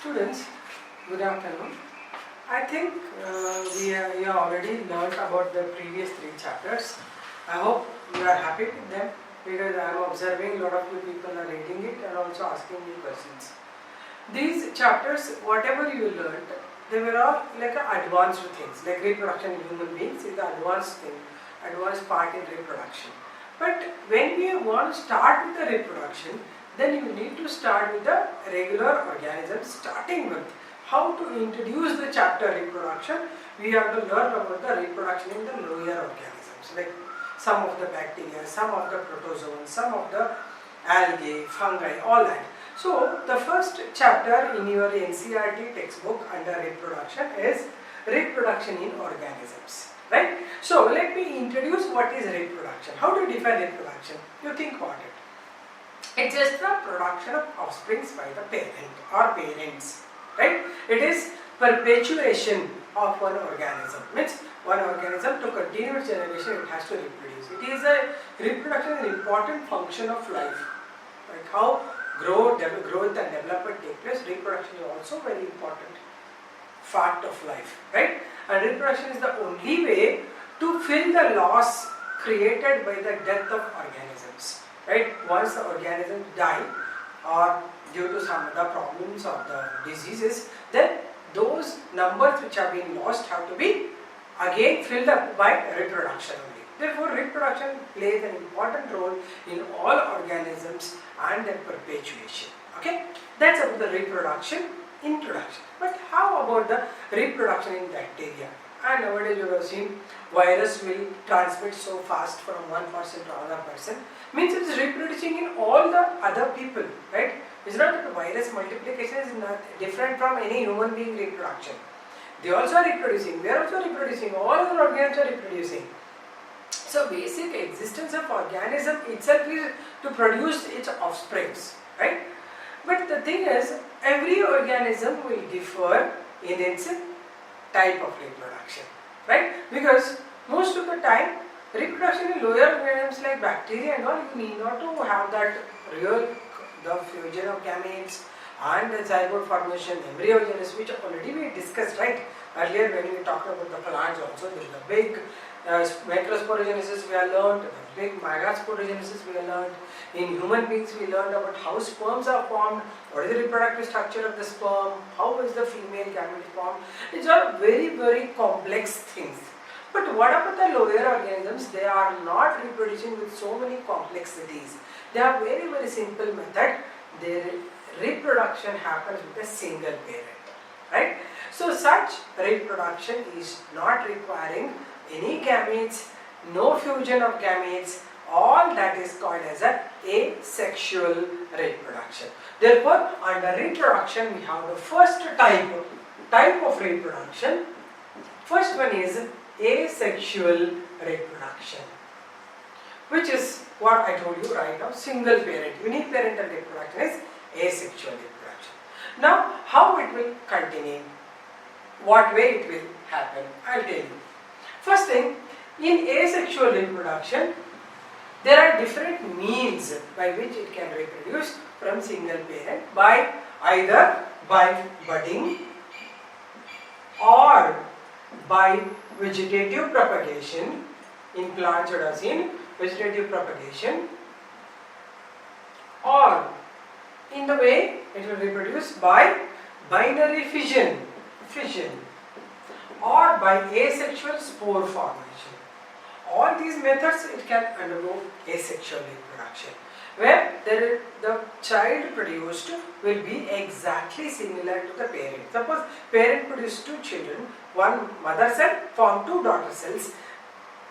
Students, good afternoon. I think you have already learned about the previous 3 chapters. I hope you are happy with them because I am observing a lot of you people are reading it and also asking me questions. These chapters, whatever you learned, they were all like advanced things, like reproduction in human beings is the advanced thing, advanced part in reproduction. But when we want to start with the reproduction, then you need to start with the regular organisms, starting with how to introduce the chapter reproduction. We have to learn about the reproduction in the lower organisms, like some of the bacteria, some of the protozoans, some of the algae, fungi, all that. So the first chapter in your NCERT textbook under reproduction is reproduction in organisms, right? So let me introduce what is reproduction. How do you define reproduction? You think about it. It's just the production of offsprings by the parent or parents, right? It is perpetuation of one organism. Means one organism to continue its generation, it has to reproduce. It is a reproduction is an important function of life. Like how growth and development take place, reproduction is also very important fact of life, right? And reproduction is the only way to fill the loss created by the death of organisms. Right? Once the organisms die or due to some of the problems or the diseases, then those numbers which have been lost have to be again filled up by reproduction only. Therefore, reproduction plays an important role in all organisms and their perpetuation. Okay? That's about the reproduction introduction. But how about the reproduction in bacteria? And nowadays you have seen virus will transmit so fast from one person to another person. Means it is reproducing in all the other people, right? It's not that virus multiplication is not different from any human being reproduction. They also are reproducing, we are also reproducing, all other organisms are reproducing. So basic existence of organism itself is to produce its offsprings, right? But the thing is, every organism will differ in its type of reproduction, right? Because most of the time, reproduction in lower organisms like bacteria and all, you need not to have that the fusion of gametes and the zygote formation, embryogenesis, which already we discussed, right? Earlier when we talked about the plants also, there is a big macrosporogenesis we have learned, the big megasporogenesis we have learned. In human beings we learned about how sperms are formed, what is the reproductive structure of the sperm, how is the female gamete formed. It's all very, very complex things. But what about the lower organisms? They are not reproducing with so many complexities. They have very, very simple method. Their reproduction happens with a single parent, right? So such reproduction is not requiring any gametes, no fusion of gametes. All that is called as a asexual reproduction. Therefore, under reproduction we have the first type of reproduction. First one is asexual reproduction, which is what I told you right now, single parent, uniparental reproduction is asexual reproduction. Now, how it will continue, what way it will happen, I will tell you. First thing, in asexual reproduction, there are different means by which it can reproduce from single parent, by either by budding or by vegetative propagation. In plants you have seen vegetative propagation, or in the way it will reproduce by binary fission, or by asexual spore formation. All these methods it can undergo asexual reproduction, where the child produced will be exactly similar to the parent. Suppose parent produced 2 children, one mother cell form 2 daughter cells.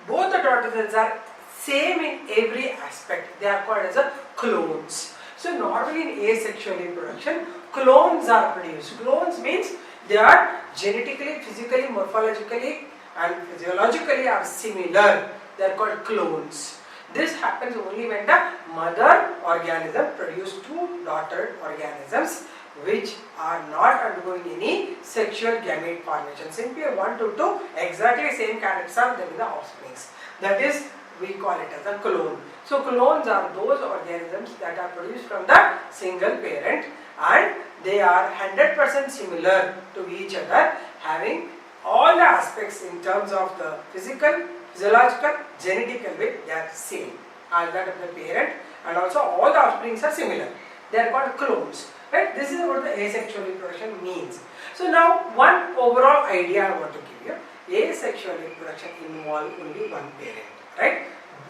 Both the daughter cells are same in every aspect. They are called as a clones. So normally in asexual reproduction, clones are produced. Clones means they are genetically, physically, morphologically and physiologically are similar. They are called clones. This happens only when the mother organism produces 2 daughter organisms which are not undergoing any sexual gamete formation. Simply 1 to 2 exactly same characters are there in the offsprings. That is, we call it as a clone. So clones are those organisms that are produced from the single parent and they are 100% similar to each other, having all the aspects in terms of the physical, physiological, genetical way, they are same as that of the parent, and also all the offsprings are similar. They are called clones. Right? This is what the asexual reproduction means. So now one overall idea I want to give you. Asexual reproduction involves only one parent. Right?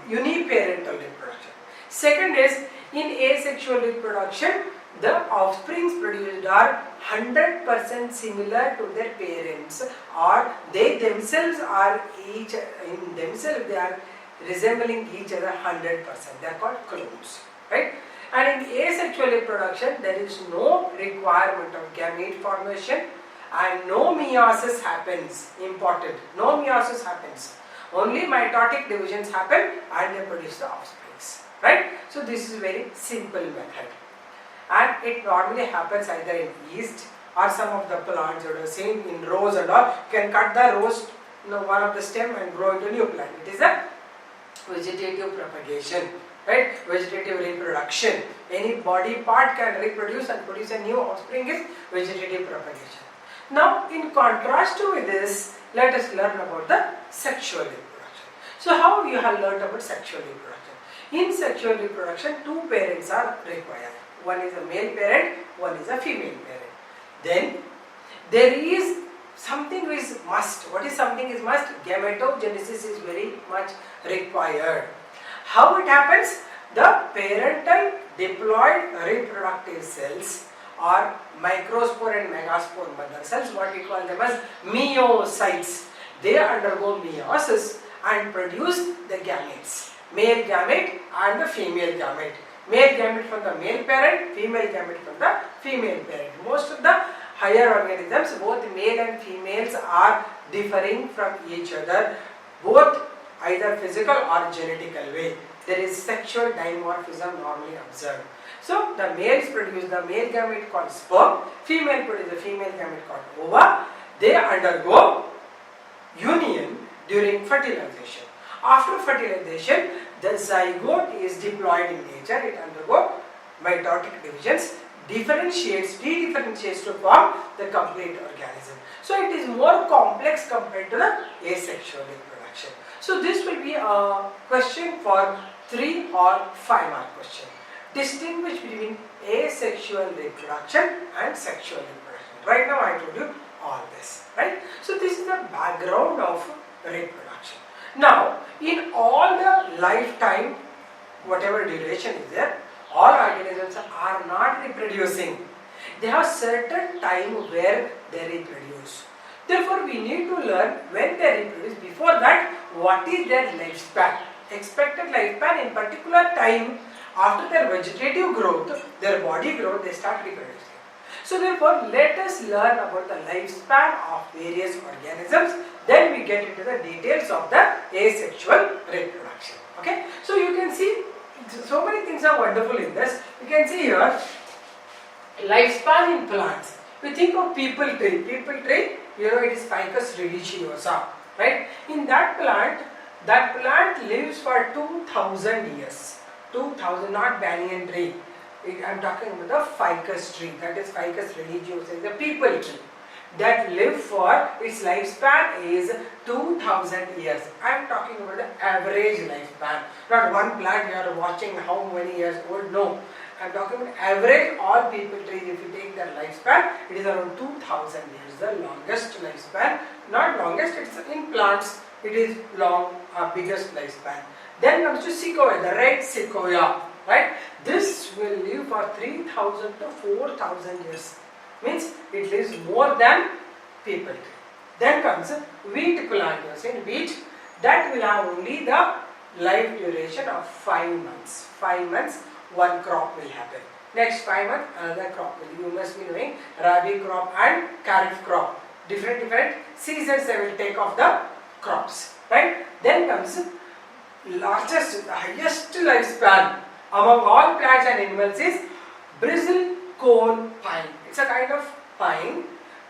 Uniparental reproduction. Second is, in asexual reproduction, the offsprings produced are 100% similar to their parents, or they themselves are they are resembling each other 100%. They are called clones. Right? And in asexual reproduction, there is no requirement of gamete formation and no meiosis happens. Important. No meiosis happens. Only mitotic divisions happen and they produce the offsprings. Right? So this is a very simple method. And it normally happens either in yeast or some of the plants that are seen in rows and all. You can cut the rows, one of the stem and grow into a new plant. It is a vegetative propagation. Right? Vegetative reproduction. Any body part can reproduce and produce a new offspring is vegetative propagation. Now, in contrast to this, let us learn about the sexual reproduction. So, how you have learned about sexual reproduction? In sexual reproduction, two parents are required. One is a male parent, one is a female parent. Then, there is something which is must. What is something is must? Gametogenesis is very much required. How it happens? The parental diploid reproductive cells or microspore and megaspore mother cells, what we call them as meiocytes, they undergo meiosis and produce the gametes, male gamete and the female gamete. Male gamete from the male parent, female gamete from the female parent. Most of the higher organisms, both male and females are differing from each other, both either physical or genetical way. There is sexual dimorphism normally observed. So the males produce the male gamete called sperm, female produce the female gamete called ova. They undergo union during fertilization. After fertilization, the zygote is diploid in nature. It undergoes mitotic divisions, differentiates to form the complete organism. So it is more complex compared to the asexual reproduction. So this will be a question for 3 or 5 mark question. Distinguish between asexual reproduction and sexual reproduction. Right now I told you all this, right? So this is the background of reproduction. Now, in all the lifetime, whatever duration is there, all organisms are not reproducing. They have certain time where they reproduce. Therefore, we need to learn when they reproduce. Before that, what is their lifespan? Expected lifespan in particular time after their vegetative growth, their body growth, they start reproducing. So therefore, let us learn about the lifespan of various organisms. Then we get into the details of the asexual reproduction. Okay? So you can see, so many things are wonderful in this. You can see here, lifespan in plants. We think of people tree. People tree, you know, it is Ficus religiosa, right? In that plant lives for 2000 years. 2000, not banyan tree. I am talking about the ficus tree, that is Ficus religiosa, the people tree. That live for, its lifespan is 2000 years. I am talking about the average lifespan. Not one plant you are watching how many years old, no. I am talking about average all people trees. If you take their lifespan, it is around 2000 years, the longest lifespan. Not longest, it's in plants, it is long, biggest lifespan. Then comes to sequoia, the red sequoia, right? This will live for 3000 to 4000 years. Means it lives more than people tree. Then comes wheat plant. In wheat, that will have only the life duration of 5 months. 5 months, one crop will happen. Next 5 months, another crop will. You must be knowing rabi crop and kharif crop. Different seasons they will take off the crops. Right? Then comes largest, the highest lifespan among all plants and animals is bristle cone pine. It's a kind of pine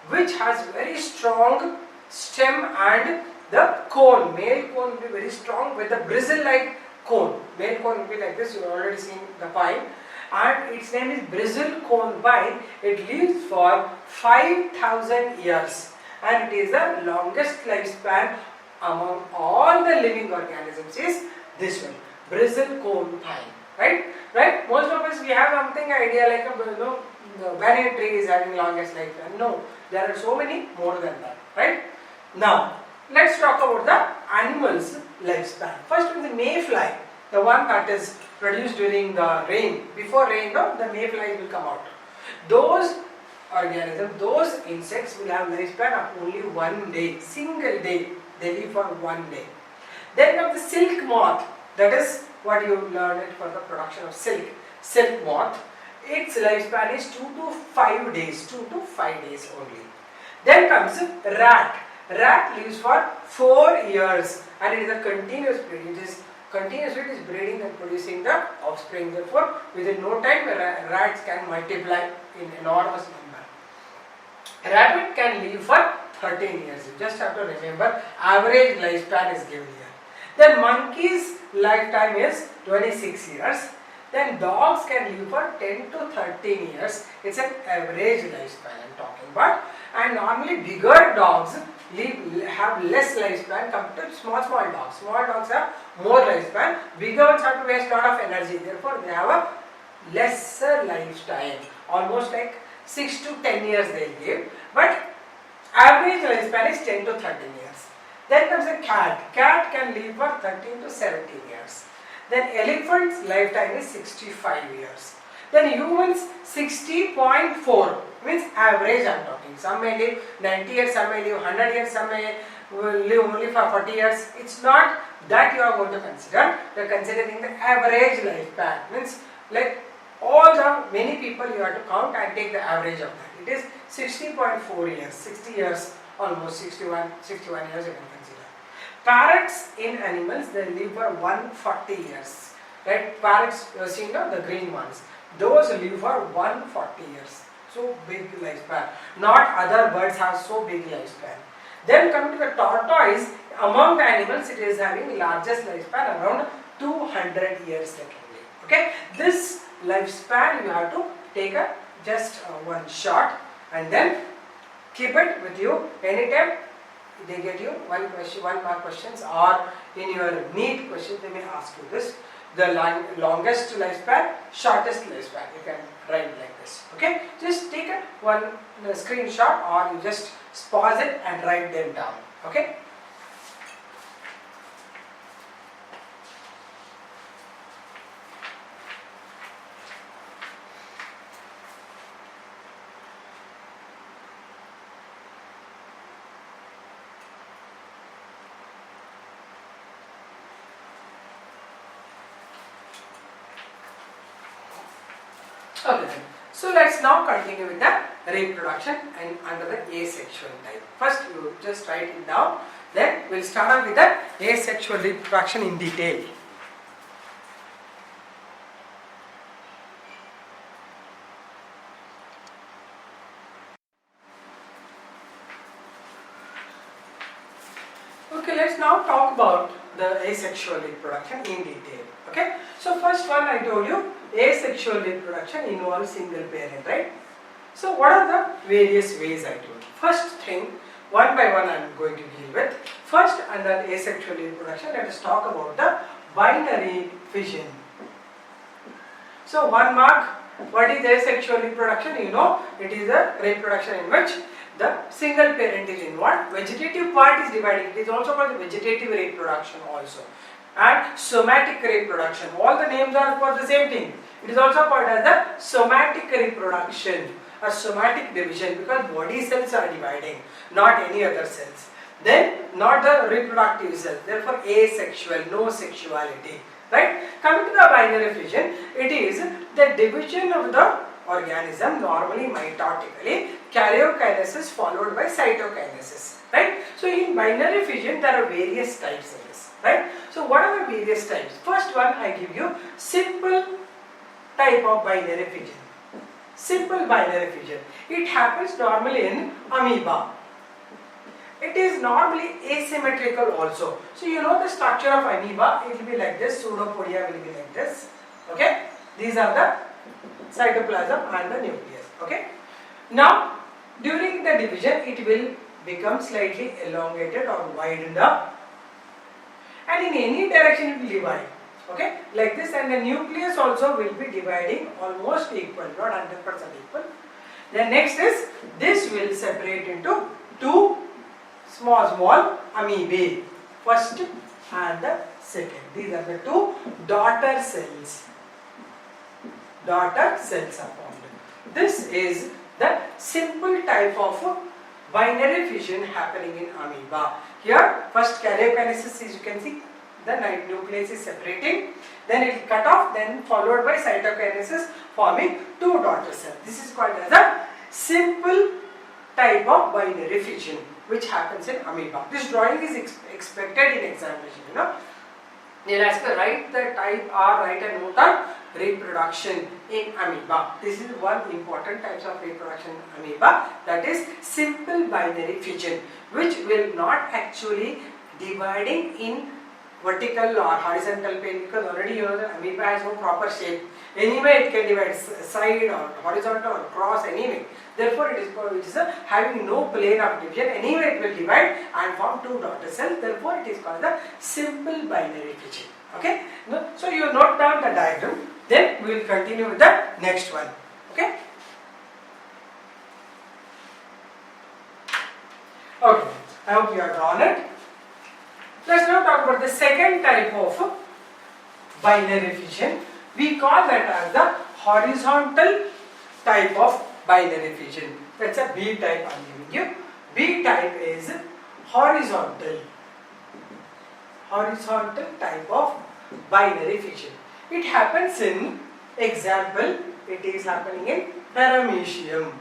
which has very strong stem and the cone, male cone will be very strong with the bristle like cone. Male cone will be like this, you have already seen the pine, and its name is bristlecone vine. It lives for 5,000 years and it is the longest lifespan among all the living organisms is this one, bristlecone vine. Right? Most of us we have something idea like the banyan tree is having longest lifespan. No, there are so many more than that. Right? Now, let's talk about the animals' lifespan. First is the mayfly, the one that is produced during the rain. Before rain, the mayflies will come out. Those organisms, those insects will have lifespan of only 1 day, single day. They live for 1 day. Then comes the silk moth. That is what you learned for the production of silk. Silk moth. Its lifespan is 2 to 5 days. 2 to 5 days only. Then comes rat. Rat lives for 4 years and it is a continuous breed. It is breeding and producing the offspring. Therefore, within no time rats can multiply in enormous number. Rabbit can live for 13 years. You just have to remember average lifespan is given here. Then monkey's lifetime is 26 years. Then dogs can live for 10 to 13 years. It's an average lifespan I am talking about. And normally bigger dogs have less lifespan compared to small dogs. Small dogs have more lifespan. Bigger ones have to waste a lot of energy. Therefore, they have a lesser lifetime. Almost like 6 to 10 years they give. But average lifespan is 10 to 13 years. Then comes a cat. Cat can live for 13 to 17 years. Then elephant's lifetime is 65 years. Then humans 60.4 means average I am talking. Some may live 90 years, some may live 100 years, some may live only for 40 years. It's not that you are going to consider. You are considering the average lifespan. Means like all the many people you have to count and take the average of that. It is 60.4 years, 60 years, almost 61 years you can consider. Parrots in animals, they live for 140 years. Right? Parrots, you have seen the green ones. Those live for 140 years. So big lifespan. Not other birds have so big lifespan. Then coming to the tortoise, among the animals it is having largest lifespan around 200 years they can live. Okay? This lifespan you have to take just one shot and then keep it with you anytime they get you one mark questions or in your NEET question they may ask you this. The longest lifespan, shortest lifespan. You can write like this. Okay? Just take one screenshot or you just pause it and write them down. Okay? Okay, so let's now continue with the reproduction and under the asexual type. First you just write it down, then we'll start off with the asexual reproduction in detail. Okay, let's now talk about the asexual reproduction in detail. Okay, so first one I told you, asexual reproduction involves single parent, right? So what are the various ways I told you? First thing, one by one I am going to deal with. First, under asexual reproduction, let us talk about the binary fission. So one mark, what is asexual reproduction? You know, it is a reproduction in which the single parent is involved. Vegetative part is divided. It is also called vegetative reproduction also. And somatic reproduction. All the names are for the same thing. It is also called as the somatic reproduction or somatic division because body cells are dividing, not any other cells. Then not the reproductive cells. Therefore asexual, no sexuality. Right? Coming to the binary fission, it is the division of the organism normally mitotically, karyokinesis followed by cytokinesis. Right? So in binary fission there are various types of this. Right? So what are the various types? First one I give you simple type of binary fission. Simple binary fission. It happens normally in amoeba. It is normally asymmetrical also. So you know the structure of amoeba, it will be like this, pseudopodia will be like this. Okay? These are the cytoplasm and the nucleus. Okay. Now during the division it will become slightly elongated or widened up, and in any direction it will divide. Okay, like this, and the nucleus also will be dividing almost equal, not 100% equal. Then next is this will separate into two small amoebae, first and the second. These are the two daughter cells. Daughter cells are formed. This is the simple type of binary fission happening in amoeba. Here first karyokinesis, as you can see, the nucleus is separating, then it will cut off, then followed by cytokinesis forming two daughter cells. This is called as a simple type of binary fission which happens in amoeba. This drawing is expected in examination. They'll ask to write the type or write a note on reproduction in amoeba. This is one important type of reproduction in amoeba, that is simple binary fission, which will not actually dividing in vertical or horizontal plane, because already you know that amoeba has no proper shape. Anyway it can divide side or horizontal or cross anyway. Therefore it is having no plane of division. Anyway it will divide and form two daughter cells. Therefore it is called the simple binary fission. Okay. So you note down the diagram. Then we will continue with the next one. Okay. Okay. I hope you have drawn it. Let's now talk about the second type of binary fission. We call that as the horizontal type of binary fission. That's a B type I am giving you. B type is horizontal type of binary fission. It happens in, example, it is happening in Paramecium.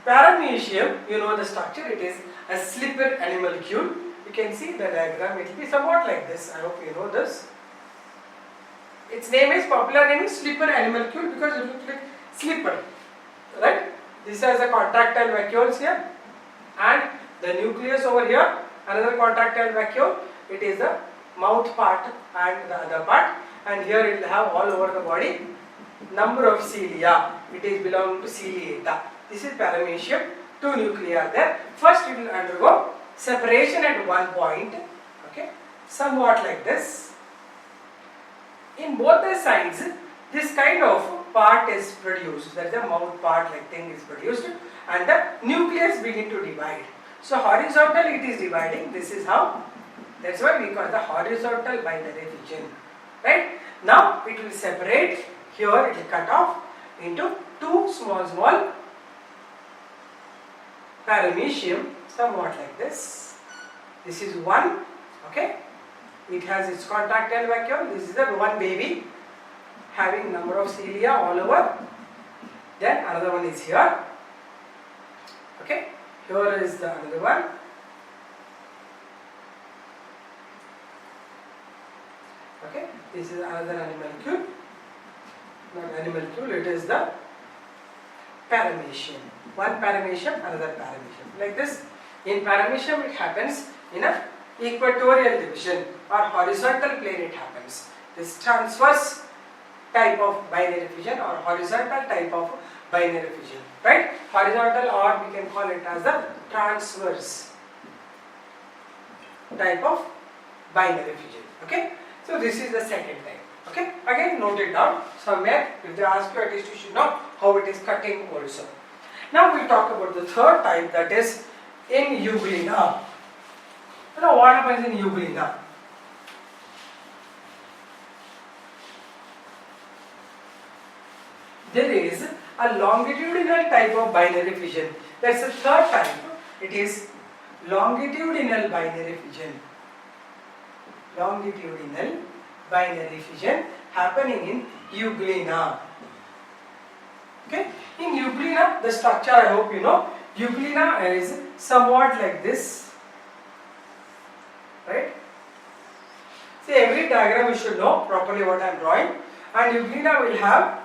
Paramecium, you know the structure, it is a slipper animalcule. You can see the diagram, it will be somewhat like this. I hope you know this. Its popular name is slipper animalcule because it looks like slipper, right? This has a contractile vacuoles here, and the nucleus over here, another contractile vacuole. It is the mouth part and the other part, and here it will have all over the body number of cilia. It is belonging to ciliata. This is Paramecium. Two nuclei are there. First it will undergo separation at one point, okay, somewhat like this. In both the sides, this kind of part is produced, that the mouth part like thing is produced, and the nucleus begin to divide. So horizontal it is dividing, this is how, that's why we call the horizontal binary fission, right? Now it will separate, here it will cut off into two small Paramecium, somewhat like this. This is one, okay, it has its contractile vacuole. This is the one baby having number of cilia all over. Then another one is here, okay, here is the another one, okay, this is another animalcule, not animalcule, it is the Paramecium. One Paramecium, another Paramecium. Like this, in Paramecium it happens in a equatorial division or horizontal plane it happens. This transverse type of binary fission or horizontal type of binary fission, right? Horizontal, or we can call it as the transverse type of binary fission, okay? So this is the second type, okay? Again note it down somewhere, if they ask you at least you should know how it is cutting also. Now we talk about the third type, that is in euglena. You know what happens in euglena? There is a longitudinal type of binary fission. That's the third type. It is longitudinal binary fission. Longitudinal binary fission happening in euglena. Okay? In euglena, the structure I hope you know. Euglena is somewhat like this, right? See, every diagram you should know properly what I am drawing. And euglena will have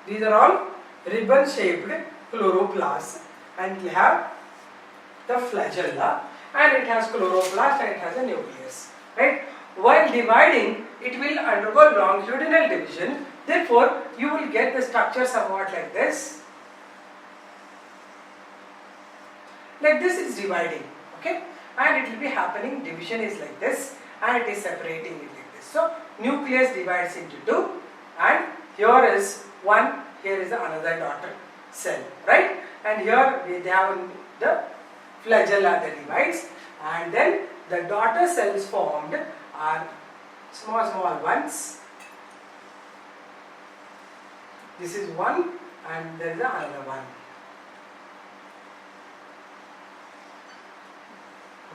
these are all ribbon shaped chloroplasts, and it will have the flagella, and it has chloroplast and it has a nucleus, right? While dividing, it will undergo longitudinal division. Therefore, you will get the structure somewhat like this. Like this is dividing, okay, and it will be happening, division is like this, and it is separating it like this. So, nucleus divides into two, and here is one, here is another daughter cell, right? And here they have the flagella that divides, and then the daughter cells formed are small ones. This is one, and there is another one.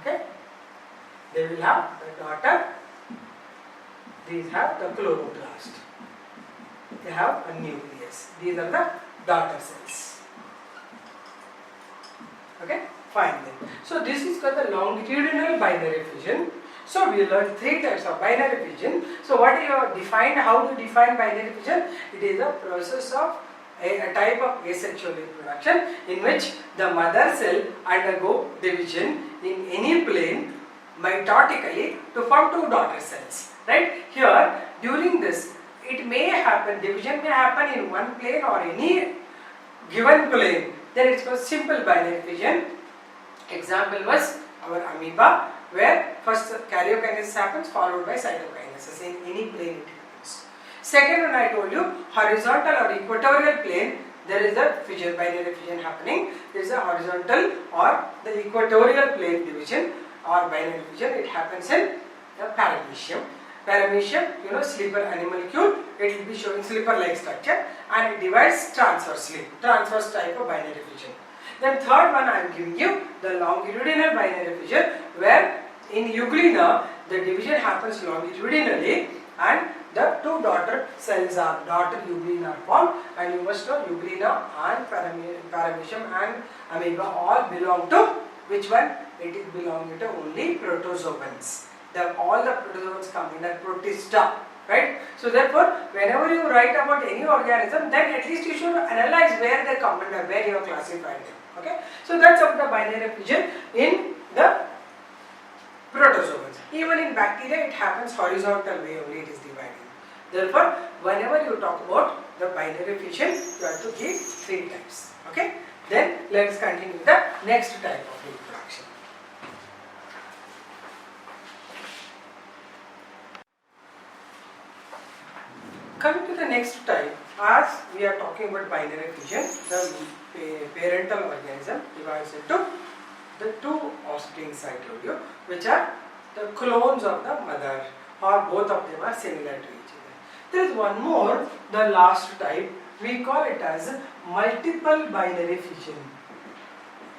Okay, they will have the daughter, these have the chloroplast, they have a nucleus, these are the daughter cells. Okay, fine then. So this is called the longitudinal binary fission. So we learned three types of binary fission. So what you have defined, how to define binary fission? It is a process of a type of asexual reproduction in which the mother cell undergo division in any plane mitotically to form two daughter cells. Right? Here, during this, it may happen, division may happen in one plane or any given plane. Then it's called simple binary fission. Example was our amoeba, where first karyokinesis happens followed by cytokinesis in any plane it happens. Second one I told you, horizontal or equatorial plane, there is a fission, binary fission happening. There is a horizontal or the equatorial plane division or binary fission. It happens in the paramecium. Paramecium, you know, sleeper animalcule, it will be showing sleeper-like structure, and it divides transversely, transverse type of binary fission. Then third one I am giving you, the longitudinal binary fission, where in euglena the division happens longitudinally and the two daughter cells are daughter euglena formed, and you must know euglena and paramecium and amoeba all belong to which one? It is belonging to only protozoans. All the protozoans come in a protista, right? So therefore, whenever you write about any organism, then at least you should analyze where they come under, where you have classified them. Okay? So that's of the binary fission in the protozoans. Even in bacteria, it happens horizontal way only, it is dividing. Therefore, whenever you talk about the binary fission, you have to give three types. Okay? Then let us continue with the next type of reproduction. Coming to the next type, as we are talking about binary fission, the parental organism divides into the two offsprings I told you, which are the clones of the mother, or both of them are similar to each other. There is one more, the last type, we call it as multiple binary fission.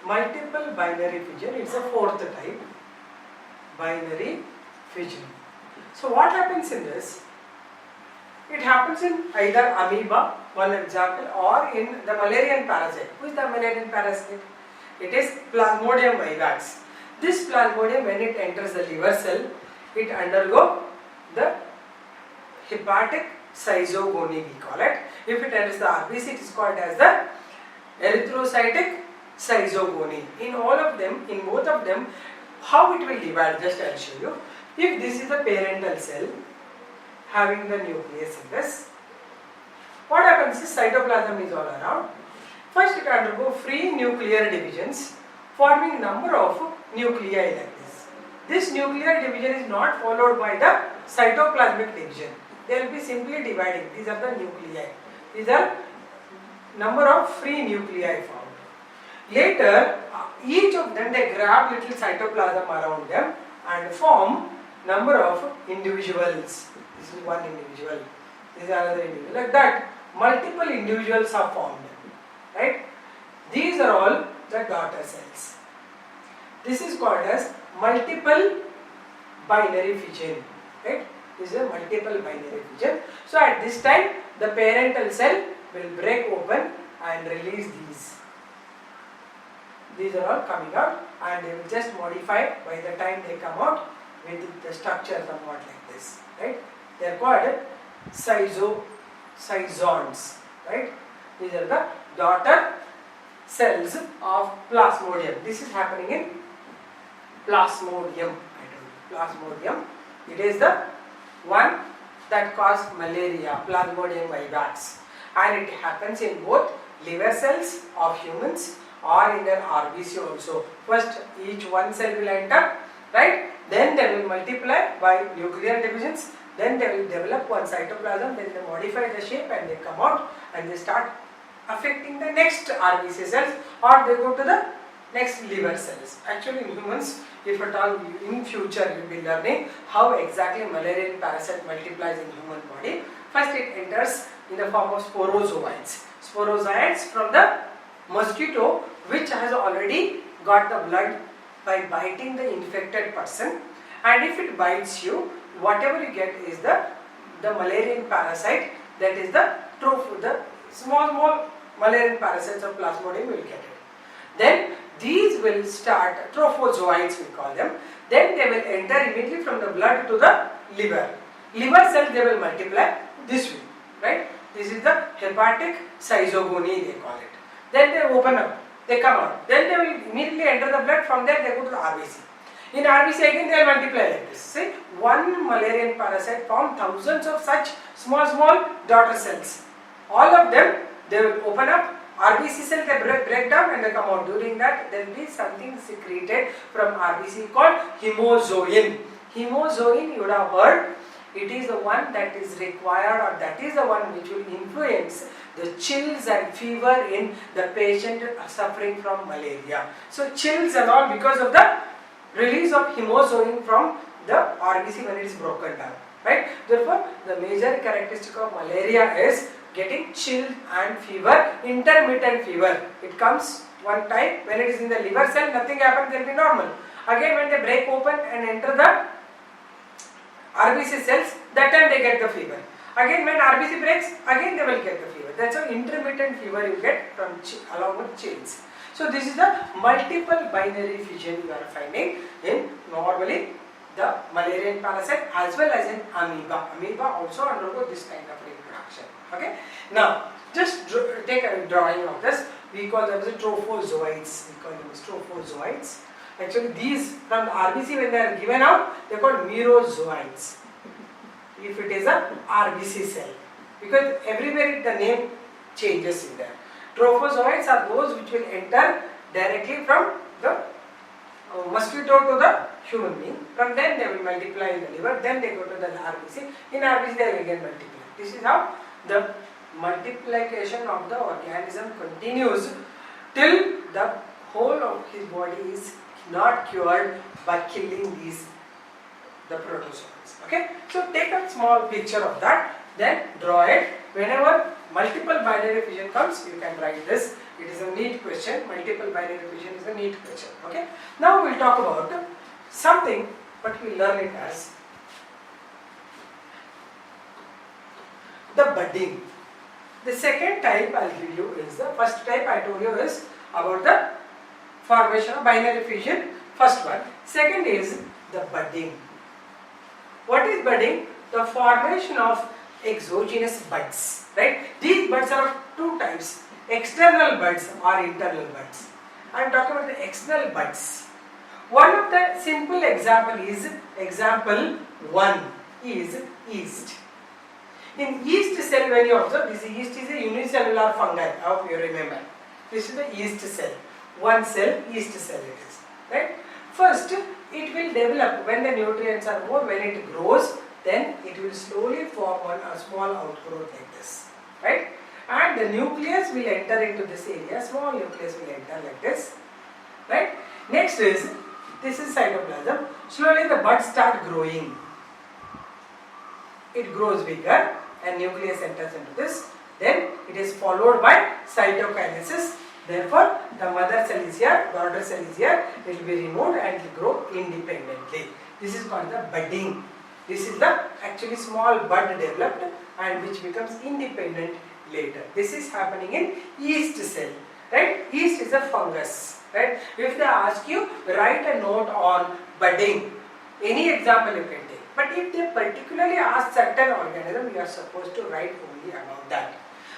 Multiple binary fission, it's a fourth type, binary fission. So what happens in this? It happens in either amoeba, one example, or in the malarian parasite. Who is the malarian parasite? It is Plasmodium vivax. This Plasmodium, when it enters the liver cell, it undergoes the hepatic schizogony, we call it. If it enters the RBC, it is called as the erythrocytic schizogony. In all of them, in both of them, how it will divide, just I will show you. If this is the parental cell, having the nucleus in this, what happens is cytoplasm is all around. First it undergoes free nuclear divisions, forming number of nuclei like this. This nuclear division is not followed by the cytoplasmic division. They will be simply dividing. These are the nuclei. These are number of free nuclei formed. Later, each of them they grab little cytoplasm around them and form number of individuals. This is one individual, this is another individual. Like that, multiple individuals are formed. Right? These are all the daughter cells. This is called as multiple binary fission. Right? This is a multiple binary fission. So at this time, the parental cell will break open and release these. These are all coming out, and they will just modify by the time they come out with the structure somewhat like this. Right? They are called schizons, right? These are the daughter cells of Plasmodium. This is happening in Plasmodium. Plasmodium. It is the one that cause malaria, Plasmodium vivax, and it happens in both liver cells of humans or in their RBC also. First, each one cell will enter, right? Then they will multiply by nuclear divisions. Then they will develop one cytoplasm. Then they modify the shape and they come out and they start affecting the next RBC cells, or they go to the next liver cells. Actually, in humans, if at all in future you will be learning how exactly malarial parasite multiplies in human body. First, it enters in the form of sporozoites. Sporozoites from the mosquito, which has already got the blood by biting the infected person, and if it bites you, whatever you get is the malarian parasite, that is the small malarian parasites of Plasmodium will get it. Then these will start, trophozoites we call them, then they will enter immediately from the blood to the liver. Liver cells they will multiply this way, right? This is the hepatic schizogony they call it. Then they open up, they come out. Then they will immediately enter the blood, from there they go to the RBC. In RBC again they will multiply like this. See, one malarian parasite form thousands of such small daughter cells. All of them, they will open up, RBC cell they break down and they come out. During that there will be something secreted from RBC called hemozoin. Hemozoin you would have heard. It is the one that is required, or that is the one which will influence the chills and fever in the patient suffering from malaria. So chills and all because of the release of hemozoin from the RBC when it is broken down, right? Therefore, the major characteristic of malaria is getting chill and fever, intermittent fever. It comes one time when it is in the liver cell, nothing happens, they will be normal. Again when they break open and enter the RBC cells, that time they get the fever. Again when RBC breaks, again they will get the fever. That's how intermittent fever you get from along with chills. So this is the multiple binary fission you are finding in normally the malarian parasite as well as in amoeba. Amoeba also undergo this kind of reproduction. Okay. Now just take a drawing of this. We call them as trophozoites. We call them as trophozoites. Actually, these from the RBC when they are given out, they are called merozoites. If it is a RBC cell, because everywhere the name changes in there. Trophozoites are those which will enter directly from the mosquito to the human being. From then they will multiply in the liver. Then they go to the RBC. In RBC they will again multiply. This is how the multiplication of the organism continues till the whole of his body is not cured by killing the protozoans. Okay, so take a small picture of that, then draw it. Whenever multiple binary fission comes, you can write this. It is a neat question. Multiple binary fission is a neat question. Okay, now we will talk about something, but we learn it as the budding. The second type I will give you is the first type I told you is about the formation of binary fission, first one. Second is the budding. What is budding? The formation of exogenous buds, right? These buds are of two types, external buds or internal buds. I am talking about the external buds. One of the simple example is, example 1 is yeast. In yeast cell, when you observe, this yeast is a unicellular fungi, I hope you remember. This is the yeast cell. One cell, yeast cell it is, right? First, it will develop when the nutrients are more. When it grows, then it will slowly form a small outgrowth like this, right? And the nucleus will enter into this area, small nucleus will enter like this, right? Next is, this is cytoplasm. Slowly the buds start growing. It grows bigger and nucleus enters into this. Then it is followed by cytokinesis. Therefore, the mother cell is here, daughter cell is here, it will be removed and it will grow independently. This is called the budding. This is the actually small bud developed and which becomes independent later. This is happening in yeast cell, right? Yeast is a fungus, right? If they ask you, write a note on budding, any example you can take. But if they particularly ask certain organism, you are supposed to write only about that.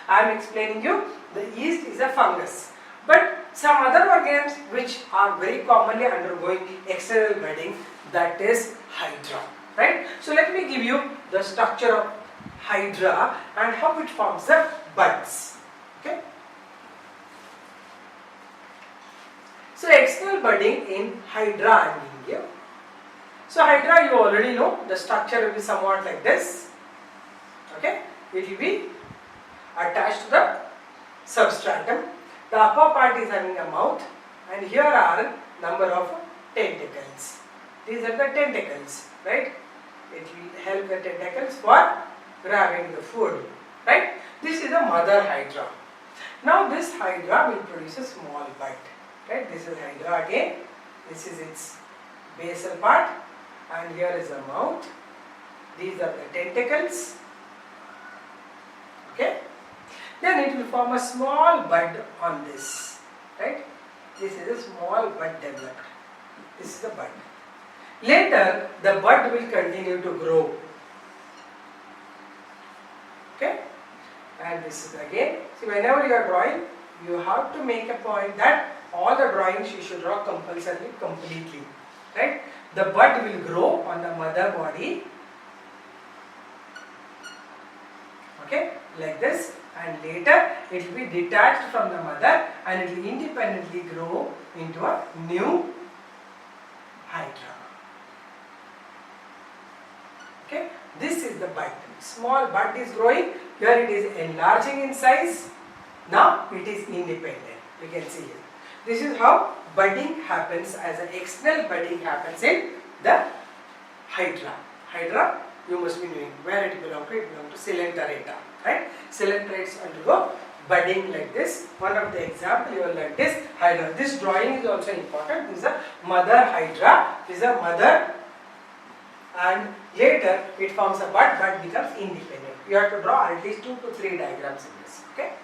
I am explaining you, the yeast is a fungus. But some other organisms which are very commonly undergoing external budding, that is Hydra, right? So let me give you the structure of Hydra and how it forms the buds. Okay. So external budding in Hydra I am giving you. So Hydra you already know the structure will be somewhat like this. Okay. It will be attached to the substratum. The upper part is having a mouth and here are number of tentacles. These are the tentacles, right? It will help the tentacles for grabbing the food, right? This is a mother Hydra. Now this Hydra will produce a small bud, right? This is Hydra again. This is its basal part and here is the mouth. These are the tentacles. Okay. Then it will form a small bud on this, right? This is a small bud developed. This is the bud. Later, the bud will continue to grow. Okay? And this is again, see whenever you are drawing, you have to make a point that all the drawings you should draw compulsorily, completely. Right? The bud will grow on the mother body. Okay? Like this. And later, it will be detached from the mother and it will independently grow into a new Hydra. Okay, this is the bud. Small bud is growing. Here it is enlarging in size. Now it is independent. You can see here. This is how budding happens, as an external budding happens in the Hydra. Hydra, you must be knowing where it belongs to. It belongs to Coelenterata. Right? Coelenterates undergo budding like this. One of the example you will like this Hydra. This drawing is also important. This is a mother Hydra. This is a mother, and later it forms a bud. Bud becomes independent. You have to draw at least 2 to 3 diagrams in this. Okay.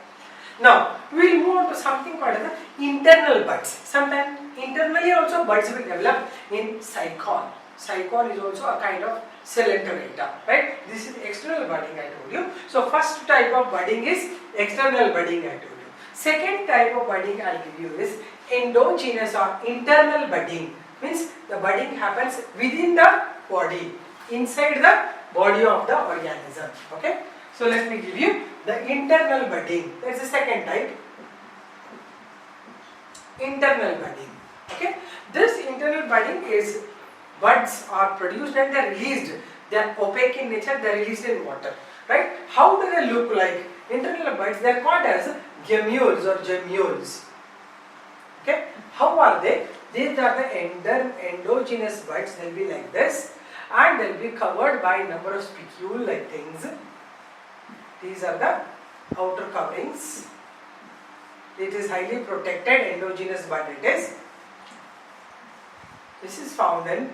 Now we will move on to something called as the internal buds. Sometimes internally also buds will develop in cycon. Cycon is also a kind of Coelenterata, right? This is external budding I told you. So first type of budding is external budding I told you. Second type of budding I will give you is endogenous or internal budding. Means the budding happens within the body, inside the body of the organism. Okay. So let me give you the internal budding. That's the second type. Internal budding. Okay. This internal budding is buds are produced and they are released. They are opaque in nature, they are released in water. Right? How do they look like? Internal buds, they are called as gemmules or gemmules. Okay? How are they? These are the endogenous buds, they will be like this and they will be covered by a number of spicule like things. These are the outer coverings. It is highly protected endogenous bud it is. This is found in,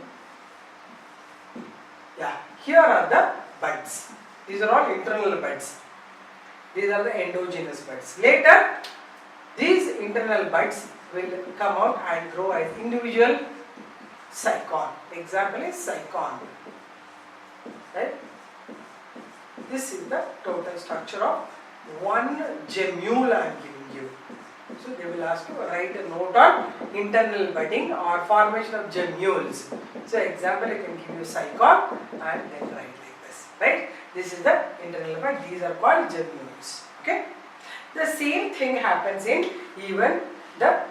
here are the buds. These are all internal buds. These are the endogenous buds. Later, these internal buds will come out and grow as individual cycon. Example is cycon. Right? This is the total structure of one gemmule I am giving you. So they will ask you to write a note on internal budding or formation of gemmules. So example, I can give you cycon and then write like this. Right? This is the internal bud. These are called gemmules. Okay? The same thing happens in even the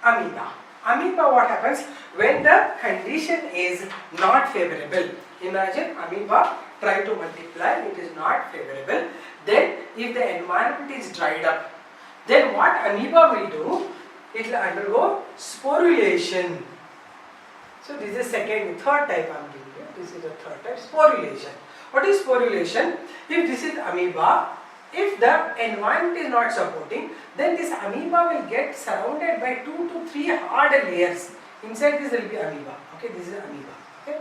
amoeba. Amoeba, what happens when the condition is not favorable? Imagine amoeba try to multiply, it is not favorable. Then if the environment is dried up, then what amoeba will do? It will undergo sporulation. So this is third type I am giving you. This is the third type, sporulation. What is sporulation? If this is amoeba, if the environment is not supporting, then this amoeba will get surrounded by 2 to 3 hard layers. Inside this will be amoeba. Okay, this is amoeba. Okay,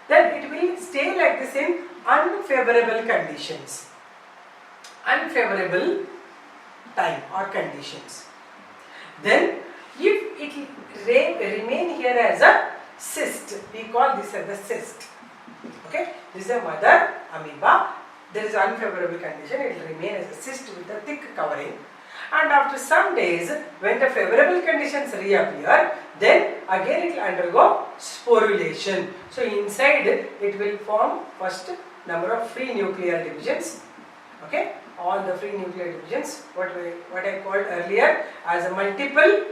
then it will stay like this in unfavorable conditions, unfavorable time or conditions. Then if it remain here as a cyst, we call this as a cyst. Okay, this is a mother amoeba. There is unfavorable condition, it will remain as a cyst with a thick covering, and after some days when the favorable conditions reappear, then again it will undergo sporulation. So inside it will form first number of free nuclear divisions. Okay, all the free nuclear divisions, what I called earlier as a multiple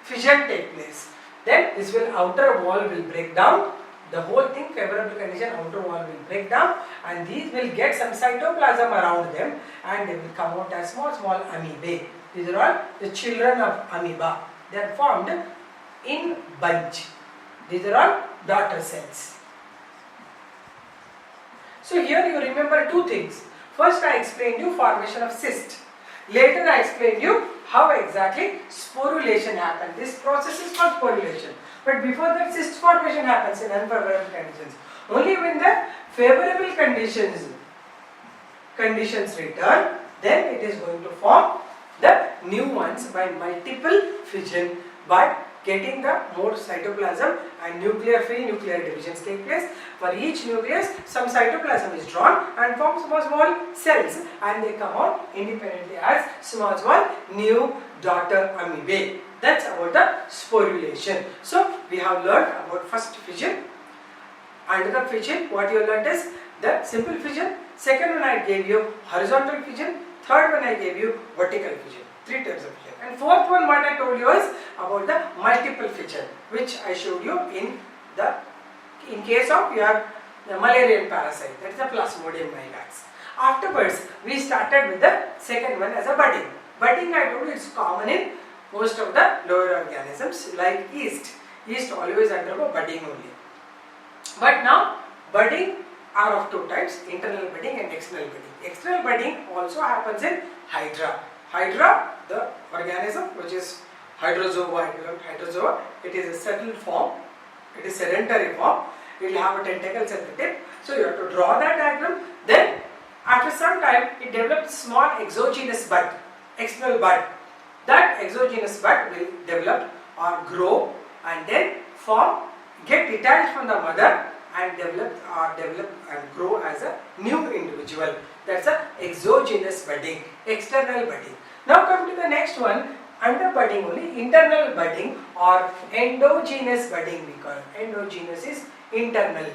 fission take place. Then this outer wall will break down. The whole thing, favorable condition, outer wall will break down, and these will get some cytoplasm around them, and they will come out as small amoebae. These are all the children of amoeba. They are formed in bunch. These are all daughter cells. So here you remember two things. First I explained you formation of cyst. Later I explained you how exactly sporulation happens. This process is called sporulation. But before that, cyst formation happens in unfavorable conditions. Only when the favorable conditions return, then it is going to form the new ones by multiple fission, by getting the more cytoplasm, and free nuclear divisions take place. For each nucleus, some cytoplasm is drawn and forms small cells, and they come out independently as small new daughter amoebae. That's about the sporulation. So we have learned about first fission. Under the fission, what you learned is the simple fission. Second one I gave you horizontal fission. Third one I gave you vertical fission. 3 types of fission. And fourth one, what I told you is about the multiple fission, which I showed you in case of your malarial parasite, that is the Plasmodium vivax. Afterwards, we started with the second one as a budding. Budding, I told you, it's common in most of the lower organisms like yeast. Yeast always undergo budding only. But now, budding are of two types, internal budding and external budding. External budding also happens in Hydra. Hydra, the organism which is hydrozoa, it is a settled form, it is sedentary form, it will have a tentacles at the tip. So you have to draw that diagram. Then after some time it develops small exogenous bud, external bud. That exogenous bud will develop or grow and then get detached from the mother and develop and grow as a new individual. That's a exogenous budding, external budding. Now come to the next one, under budding only, internal budding or endogenous budding we call. Endogenous is internal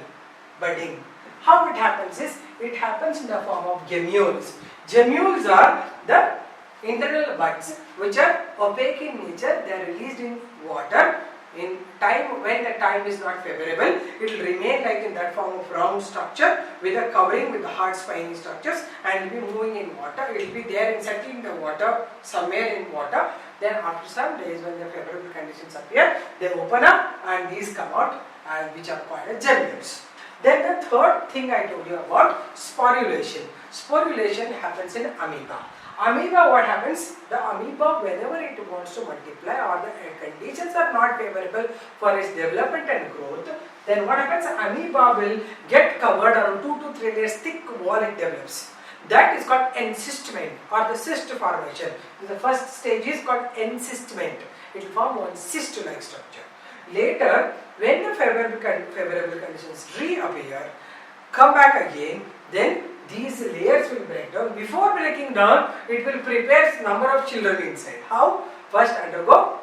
budding. How it happens is, it happens in the form of gemmules. Gemmules are the internal buds which are opaque in nature. They are released in water. In time, when the time is not favorable, it will remain like in that form of round structure with a covering with the hard spiny structures, and will be moving in water. It will be there and settling the water, somewhere in water. Then after some days, when the favorable conditions appear, they open up and these come out, which are called as gemmules. Then the third thing I told you about, sporulation. Sporulation happens in amoeba. Amoeba, what happens? The amoeba, whenever it wants to multiply or the conditions are not favorable for its development and growth, then what happens? Amoeba will get covered around 2 to 3 layers thick wall it develops. That is called encystment or the cyst formation. The first stage is called encystment. It will form one cyst-like structure. Later, when the favorable conditions reappear, come back again, then these layers will break down. Before breaking down, it will prepare number of children inside. How? First undergo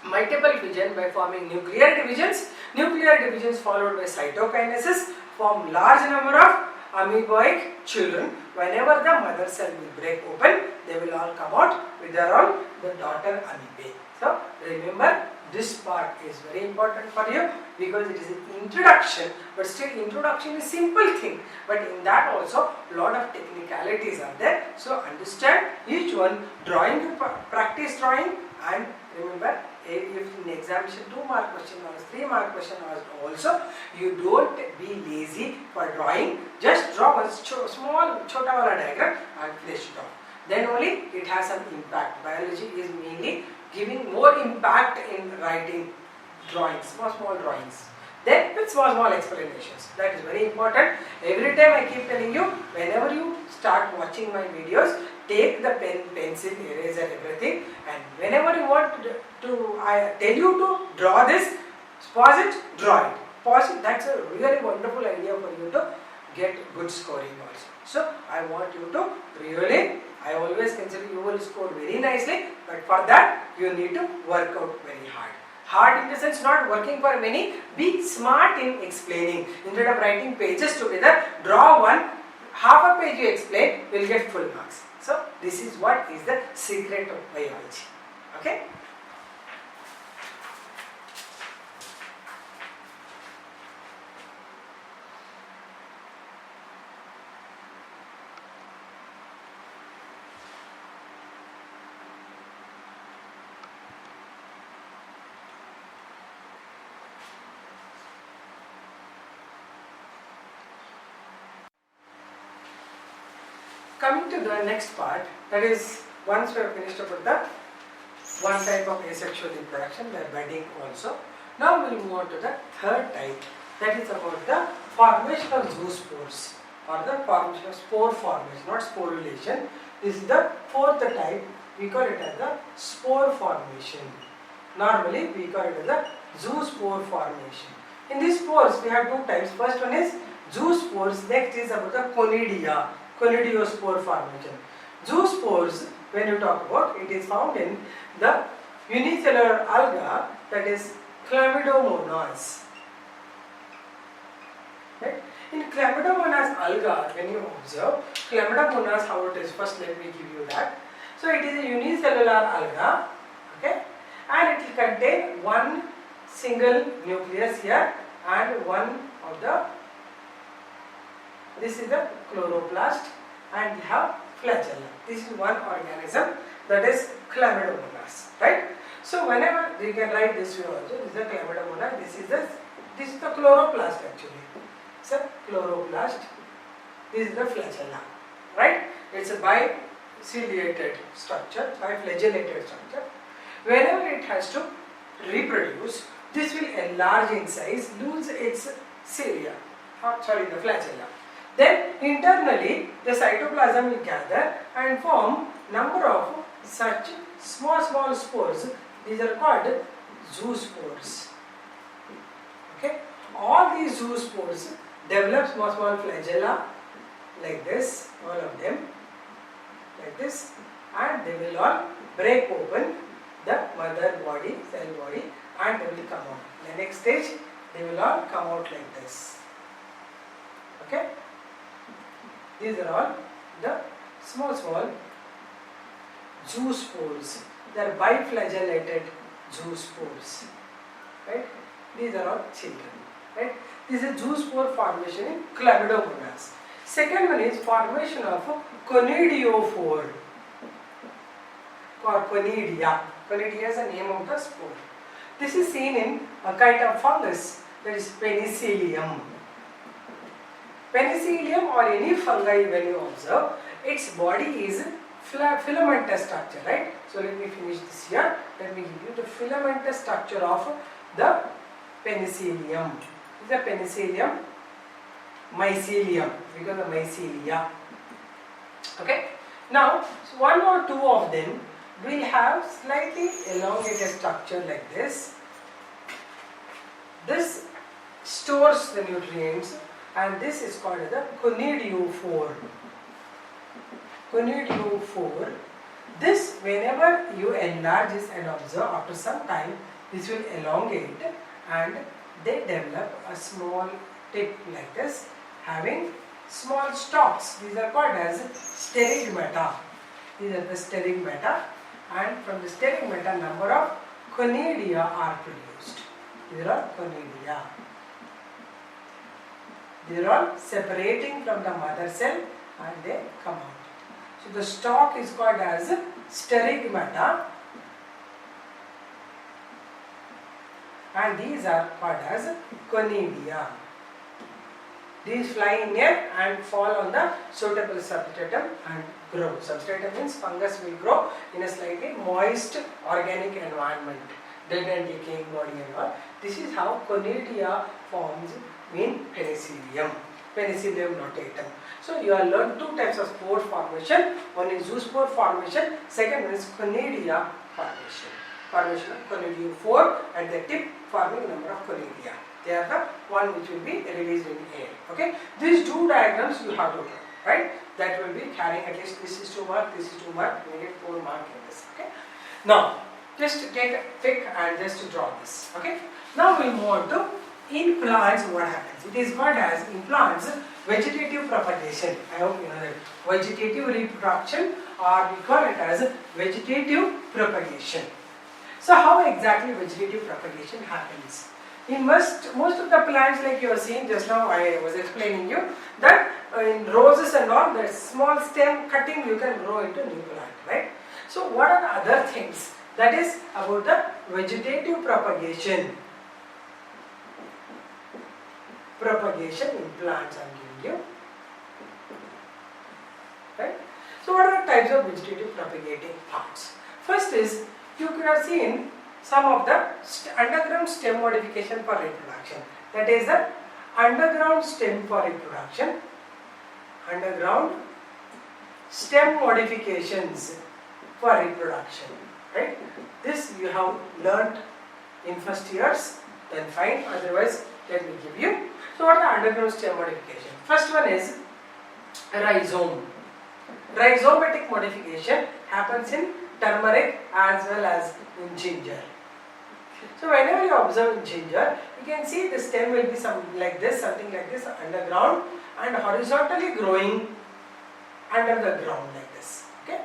multiple fission by forming nuclear divisions. Nuclear divisions followed by cytokinesis form large number of amoeboic children. Whenever the mother cell will break open, they will all come out with their own the daughter amoebae. So remember, this part is very important for you because it is an introduction, but still introduction is simple thing, but in that also lot of technicalities are there. So understand each one, drawing to practice drawing, and remember, if in examination 2 mark question or 3 mark question also, you don't be lazy for drawing, just draw a small chota wala diagram and finish it off. Then only it has some impact. Biology is mainly giving more impact in writing drawings, small drawings. Then with small explanations. That is very important. Every time I keep telling you, whenever you start watching my videos, take the pen, pencil, eraser, everything, and whenever you want I tell you to draw this, pause it, draw it. Pause it. That's a really wonderful idea for you to get good scoring also. So I want you to really, I always consider you will score very nicely, but for that you need to work out very hard. Hard in the sense not working for many. Be smart in explaining. Instead of writing pages together, draw one. Half a page you explain, will get full marks. So this is what is the secret of biology. Okay. Coming to the next part, that is, once we have finished about the one type of asexual reproduction, the budding also. Now we will move on to the third type, that is about the formation of zoospores, or the formation of spore formation, not sporulation. This is the fourth type. We call it as the spore formation. Normally we call it as the zoospore formation. In these spores we have two types. First one is zoospores, next is about the conidia. Conidiospore formation. Zoospores, when you talk about, it is found in the unicellular alga, that is Chlamydomonas. Right? In Chlamydomonas alga, when you observe Chlamydomonas, how it is, first let me give you that. So it is a unicellular alga, okay, and it will contain one single nucleus here and one of the, this is the chloroplast, and we have flagella. This is one organism, that is Chlamydomonas, right? So whenever you can write this way also, this is the Chlamydomonas, this is the chloroplast actually. It's a chloroplast. This is the flagella, right? It's a biflagellated structure, biflagellated structure. Whenever it has to reproduce, this will enlarge in size, lose its cilia, the flagella. Then internally the cytoplasm will gather and form number of such small spores. These are called zoospores. Okay, all these zoospores develop small flagella like this, all of them like this, and they will all break open the mother body, cell body, and they will come out. The next stage, they will all come out like this. Okay. These are all the small zoospores. They are biflagellated zoospores. Right? These are all children. Right? This is zoospore formation in Chlamydomonas. Second one is formation of conidiophore or conidia. Conidia is the name of the spore. This is seen in a kind of fungus, that is Paramecium. Paramecium or any fungi, when you observe, its body is filamentous structure, right? So let me finish this here. Let me give you the filamentous structure of the Paramecium. This is the Paramecium, mycelium, because of mycelia. Okay. Now, so one or two of them will have slightly elongated structure like this. This stores the nutrients, and this is called the conidiophore. Conidiophore. This, whenever you enlarge this and observe, after some time, this will elongate and they develop a small tip like this, having small stalks. These are called as sterigmata. These are the sterigmata, and from the sterigmata, number of conidia are produced. These are all conidia. They are all separating from the mother cell and they come out. So the stalk is called as sterigmata, and these are called as conidia. These fly in air and fall on the suitable substratum and grow. Substratum means fungus will grow in a slightly moist organic environment, dead and decaying body and all. This is how conidia forms in Paramecium, Paramecium notatum. So you have learned two types of spore formation. One is zoospore formation, second one is conidia formation. Formation of conidiophore at the tip, forming number of conidia. They are the one which will be released in air. Okay. These two diagrams you have to learn, right? That will be carrying at least this is 2 mark, this is 2 mark, you get 4 mark in this. Okay. Now just take a pick and just draw this. Okay. Now we move on to in plants what happens. It is called as in plants vegetative propagation. I hope you know that. Vegetative reproduction, or we call it as vegetative propagation. So how exactly vegetative propagation happens? In most of the plants, like you have seen just now, I was explaining you that in roses and all, that small stem cutting you can grow into new plant, right? So what are the other things? That is about the vegetative propagation. Propagation in plants I am giving you. Right? So what are the types of vegetative propagating plants? First is, you could have seen some of the underground stem modification for reproduction. That is the underground stem for reproduction. Underground stem modifications for reproduction. Right? This you have learnt in first years, then fine, otherwise let me give you. So what are the underground stem modification? First one is rhizome. Rhizomatic modification happens in turmeric as well as in ginger. So whenever you observe in ginger, you can see the stem will be something like this underground and horizontally growing under the ground like this. Okay,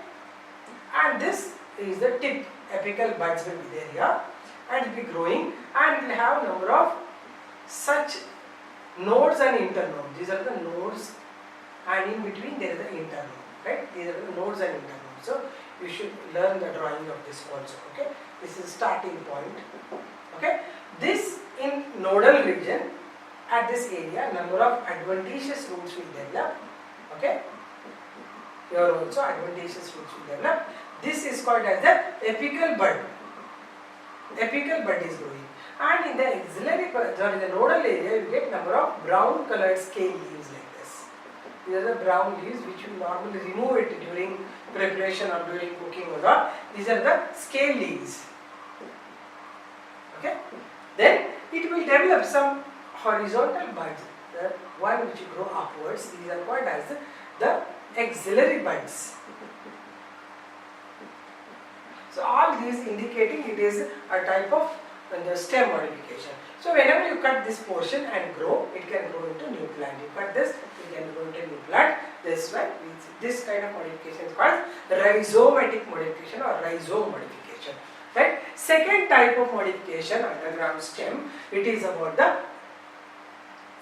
and this is the tip. Apical buds will be there here and it will be growing, and it will have number of such nodes and internodes. These are the nodes, and in between there is the internode. Right? These are the nodes and internodes. So you should learn the drawing of this also. Okay, this is starting point. Okay, this in nodal region at this area, number of adventitious roots will develop. Okay, here also adventitious roots will develop. This is called as the apical bud. Apical bud is growing, and in the axillary, the nodal area, you get number of brown colored scale leaves like this. These are the brown leaves which you normally remove it during preparation or during cooking or not. These are the scale leaves. Okay. Then it will develop some horizontal buds, the one which grow upwards. These are called as the axillary buds. So all these indicating it is a type of the stem modification. So whenever you cut this portion and grow, it can grow into new plant. You cut this, it can grow into new plant. This one, this kind of modification is called rhizomatic modification or rhizome modification. Right? Second type of modification underground stem, it is about the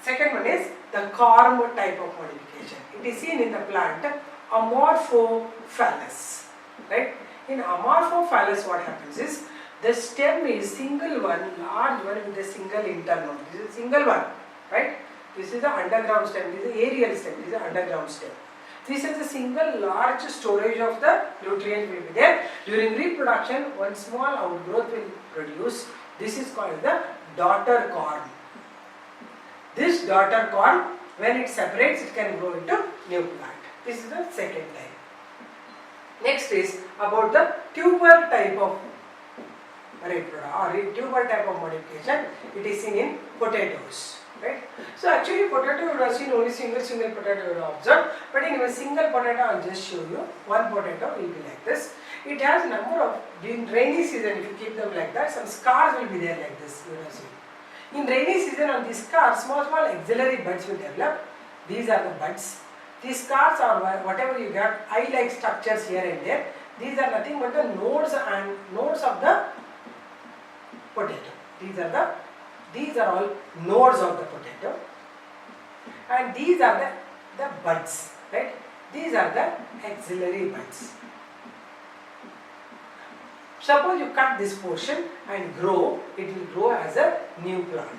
second one is the corm type of modification. It is seen in the plant Amorphophallus. Right? In Amorphophallus, what happens is the stem is single one, large one with a single internode. This is a single one, right? This is the underground stem. This is the aerial stem. This is the underground stem. This is a single large storage of the nutrient will be there. During reproduction, one small outgrowth will produce. This is called the daughter corm. This daughter corm, when it separates, it can grow into new plant. This is the second type. Next is about the tuber type of tuber type of modification. It is seen in potatoes, right? So actually potato you would have seen only single potato you would have observed, but in a single potato I will just show you. One potato will be like this. It has number of, during rainy season if you keep them like that, some scars will be there like this, you would have seen. In rainy season on these scars, small axillary buds will develop. These are the buds. These scars are whatever you got, eye-like structures here and there. These are nothing but the nodes of the potato. These are all nodes of the potato, and these are the buds, right? These are the axillary buds. Suppose you cut this portion and grow, it will grow as a new plant.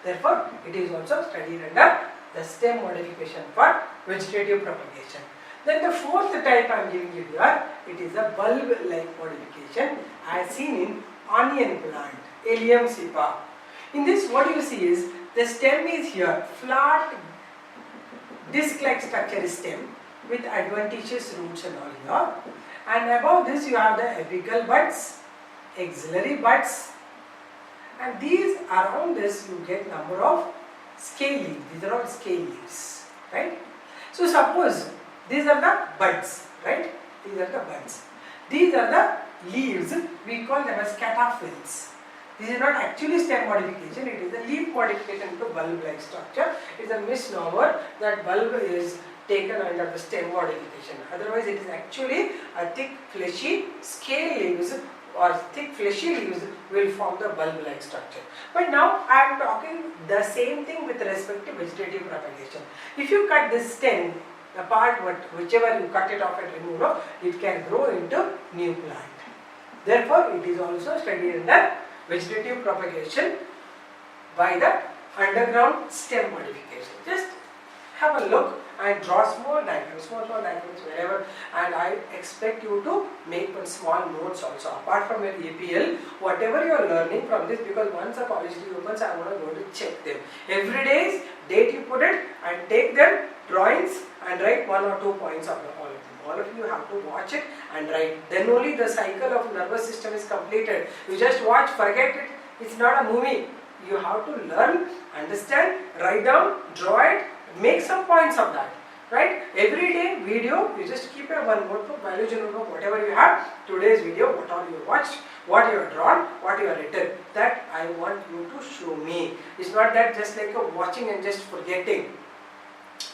Therefore, it is also studied under the stem modification for vegetative propagation. Then the fourth type I am giving you here, it is a bulb-like modification as seen in onion plant, Allium cepa. In this, what you see is the stem is here, flat disc-like structure is stem with adventitious roots and all here. And above this you have the apical buds, axillary buds, and these around this you get number of scale leaves. These are all scale leaves, right? So suppose these are the buds, right? These are the buds. These are the leaves, we call them as cataphyls. This is not actually stem modification, it is a leaf modification to bulb-like structure. It is a misnomer that bulb is taken under the stem modification. Otherwise, it is actually a thick fleshy scale leaves or thick fleshy leaves will form the bulb-like structure. But now I am talking the same thing with respect to vegetative propagation. If you cut this stem, the part whichever you cut it off and remove, it can grow into new plant. Therefore, it is also studied under vegetative propagation by the underground stem modification. Just have a look and draw small diagrams wherever, and I expect you to make one small notes also apart from your APL, whatever you are learning from this, because once the college opens I want to go to check them. Every day's date you put it and take them drawings and write 1 or 2 points of all of them. All of you have to watch it and write. Then only the cycle of nervous system is completed. You just watch, forget it. It's not a movie. You have to learn, understand, write down, draw it, make some points of that. Right? Every day video, you just keep a one notebook, biology notebook, whatever you have. Today's video, what all you watched, what you have drawn, what you have written. That I want you to show me. It's not that just like you're watching and just forgetting.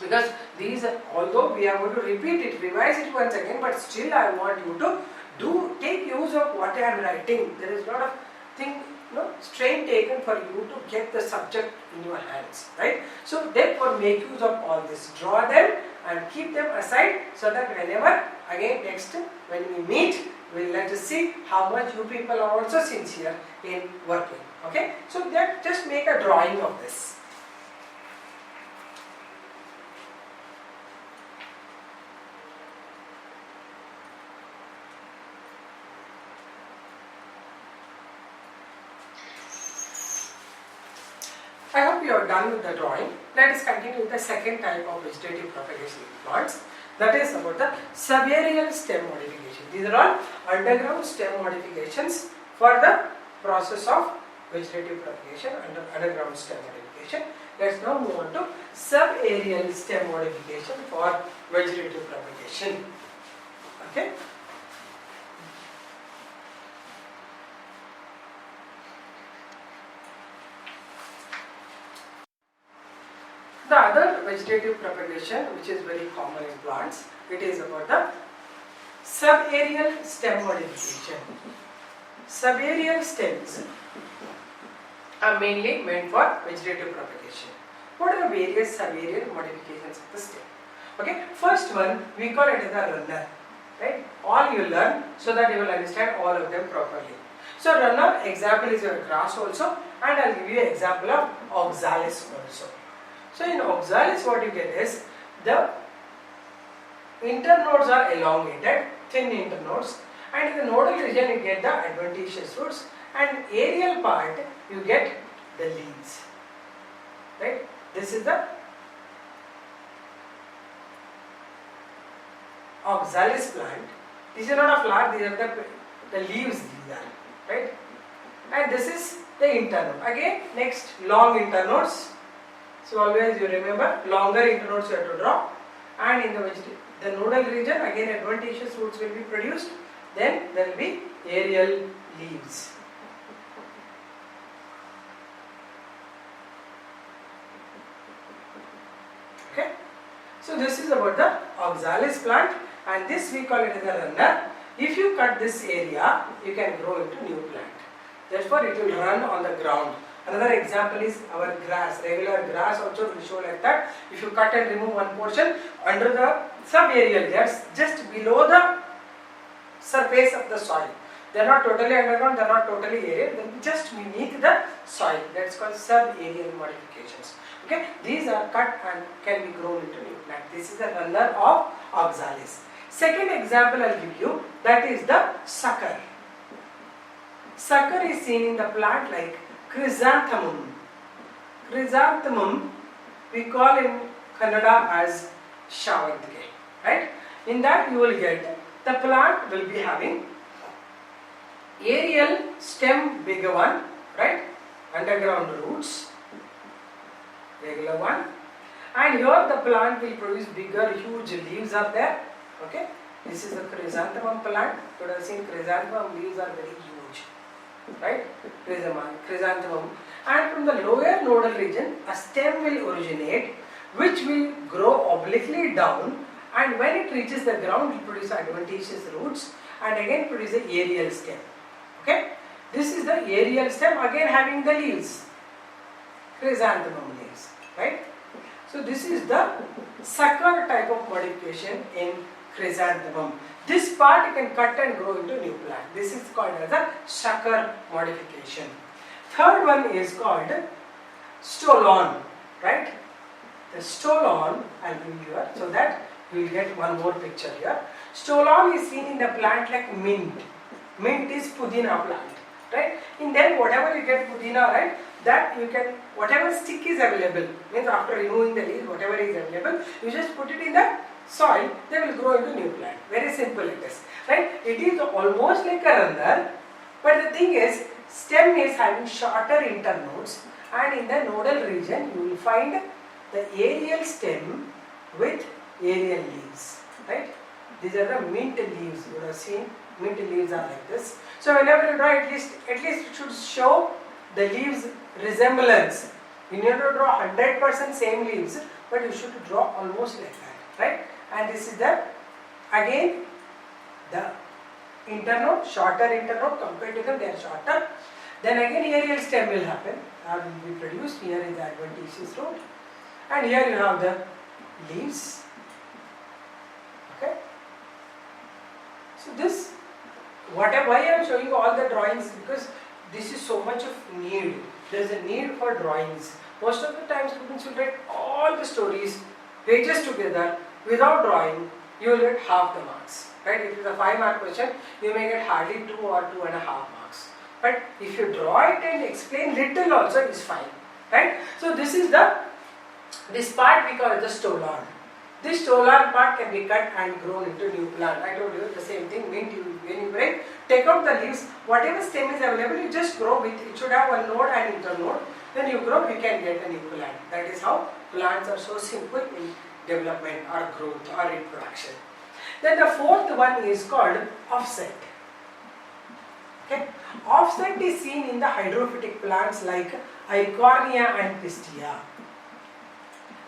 Because these are, although we are going to repeat it, revise it once again, but still I want you to take use of what I am writing. There is a lot of strain taken for you to get the subject in your hands, right? So therefore make use of all this, draw them and keep them aside so that whenever again next when we meet, we'll let us see how much you people are also sincere in working, okay? So that just make a drawing of this. I hope you are done with the drawing. Let us continue with the second type of vegetative propagation in plants. That is about the subaerial stem modification. These are all underground stem modifications for the process of vegetative propagation under underground stem modification. Let's now move on to subaerial stem modification for vegetative propagation. Okay. The other vegetative propagation which is very common in plants, it is about the subaerial stem modification. Subaerial stems are mainly meant for vegetative propagation. What are the various subaerial modifications of the stem? Okay, first one we call it as a runner, right? All you learn so that you will understand all of them properly. So runner example is your grass also, and I will give you an example of oxalis also. So in oxalis what you get is the internodes are elongated, thin internodes, and in the nodal region you get the adventitious roots, and aerial part you get the leaves. Right? This is the oxalis plant. These are not a flower, these are the leaves these are. Right? And this is the internode. Again, next long internodes. So always you remember longer internodes you have to draw, and in the nodal region again adventitious roots will be produced, then there will be aerial leaves. Okay, so this is about the oxalis plant, and this we call it as a runner. If you cut this area, you can grow into new plant. Therefore, it will run on the ground. Another example is our grass. Regular grass also will show like that. If you cut and remove one portion under the subaerial layers, just below the surface of the soil. They are not totally underground, they are not totally aerial, they are just beneath the soil. That is called subaerial modifications. Okay, these are cut and can be grown into new plant. This is the runner of oxalis. Second example I will give you, that is the sucker. Sucker is seen in the plant like chrysanthemum. Chrysanthemum we call in Kannada as shavantige, right? In that you will get the plant will be having aerial stem, bigger one, right? Underground roots, regular one, and here the plant will produce bigger huge leaves are there, okay? This is a chrysanthemum plant. You would have seen chrysanthemum leaves are very huge, right? Chrysanthemum. And from the lower nodal region, a stem will originate, which will grow obliquely down, and when it reaches the ground, it will produce adventitious roots and again produce the aerial stem. Okay? This is the aerial stem, again having the leaves, chrysanthemum leaves, right? So this is the sucker type of modification in chrysanthemum. This part you can cut and grow into new plant. This is called as a sucker modification. Third one is called stolon, right? The stolon, I will bring here so that you will get one more picture here. Stolon is seen in the plant like mint. Mint is pudina plant, right? In then whatever you get pudina, right? That you can, whatever stick is available, means after removing the leaves, whatever is available, you just put it in the soil, they will grow into new plant. Very simple it is, right? It is almost like a runner, but the thing is, stem is having shorter internodes, and in the nodal region you will find the aerial stem with aerial leaves, right? These are the mint leaves. You would have seen mint leaves are like this. So whenever you draw, at least it should show the leaves resemblance. You need to draw 100% same leaves, but you should draw almost like that, right? And this is the, again, the internode, shorter internode, compared to them they are shorter. Then again aerial stem will happen, or will be produced. Here is the adventitious root, and here you have the leaves. Okay. So this, why I am showing all the drawings, because this is so much of need. There is a need for drawings. Most of the time students will write all the stories, pages together, without drawing, you will get half the marks. Right? If it is a 5-mark question, you may get hardly 2 or 2.5 marks. But if you draw it and explain little also, it is fine. Right? So this is this part we call it the stolon. This stolon part can be cut and grown into new plant. I told you the same thing. Mint, when you break, take out the leaves. Whatever stem is available, you just grow with. It should have a node and internode. Then you grow, you can get a new plant. That is how plants are so simple in development or growth or reproduction. Then the fourth one is called offset. Okay, offset is seen in the hydrophytic plants like Eichhornia and Pistia.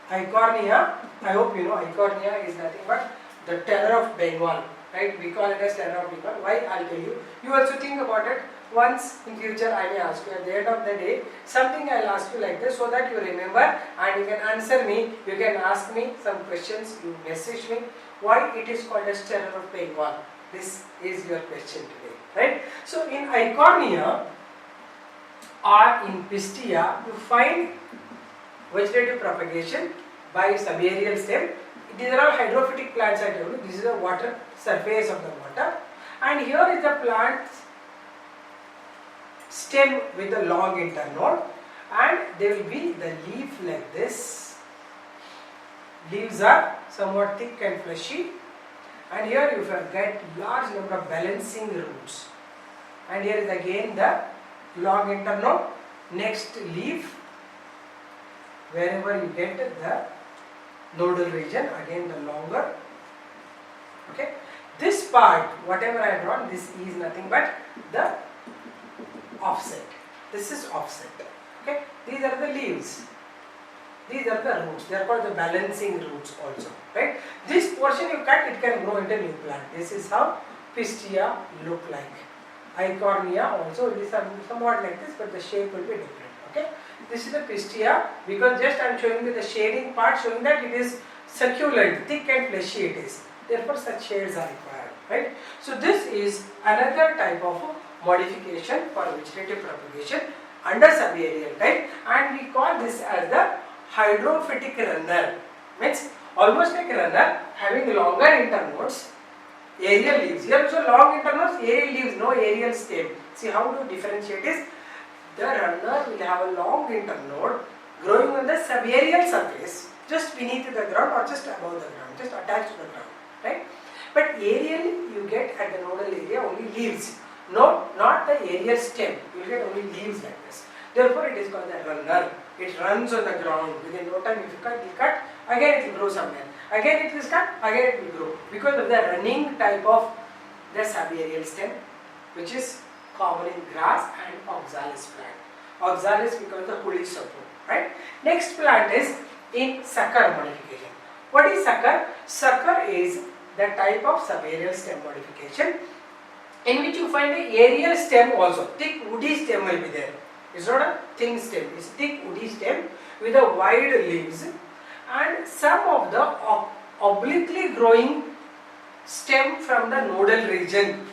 Eichhornia, I hope you know, Eichhornia is nothing but the terror of Bengal, right? We call it as terror of Bengal. Why? I'll tell you. You also think about it. Once in future I may ask you, at the end of the day, something I'll ask you like this, so that you remember and you can answer me. You can ask me some questions, you message me why it is called as terror of Bengal. This is your question today, right? So in Eichhornia or in Pistia, you find vegetative propagation by subaerial stem. These are all hydrophytic plants, I told you. This is the water, surface of the water, and here is the plant's stem with the long internode, and there will be the leaf like this. Leaves are somewhat thick and fleshy, and here you get large number of balancing roots, and here is again the long internode. Next leaf, wherever you get the nodal region, again the longer. Okay, this part, whatever I have drawn, this is nothing but the offset. This is offset. Okay, these are the leaves. These are the roots. They are called the balancing roots also. Right. This portion you cut, it can grow into new plant. This is how Pistia look like. Eichhornia also, these are somewhat like this, but the shape will be different. Okay. This is the Pistia, because just I am showing you the shading part, showing that it is succulent, thick and fleshy it is. Therefore, such shades are required. Right. So this is another type of modification for vegetative propagation under subaerial type, and we call this as the hydrophytic runner. Means almost like a runner having longer internodes, aerial leaves. Here also long internodes, aerial leaves, no aerial stem. See how to differentiate is, the runner will have a long internode growing on the subaerial surface, just beneath the ground or just above the ground, just attached to the ground, right? But aerially you get at the nodal area only leaves. No, not the aerial stem. You will get only leaves like this. Therefore, it is called the runner. It runs on the ground. Within no time, if you cut, again it will grow somewhere. again it will start, again it will grow, because of the running type of the subaerial stem, which is common in grass and oxalis plant. Oxalis becomes the pulley support, right? Next plant is in sucker modification. What is sucker? Sucker is the type of subaerial stem modification in which you find the aerial stem also. Thick woody stem will be there. It's not a thin stem, it's thick woody stem with a wide leaves, and some of the obliquely growing stem from the nodal region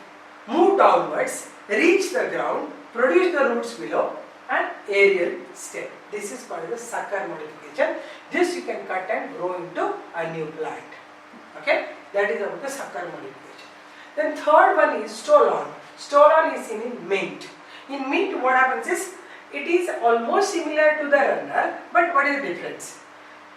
move downwards, reach the ground, produce the roots below, and aerial stem. This is called the sucker modification. This you can cut and grow into a new plant. Okay, that is about the sucker modification. Then third one is stolon. Stolon is seen in mint. In mint, what happens is, it is almost similar to the runner, but what is the difference?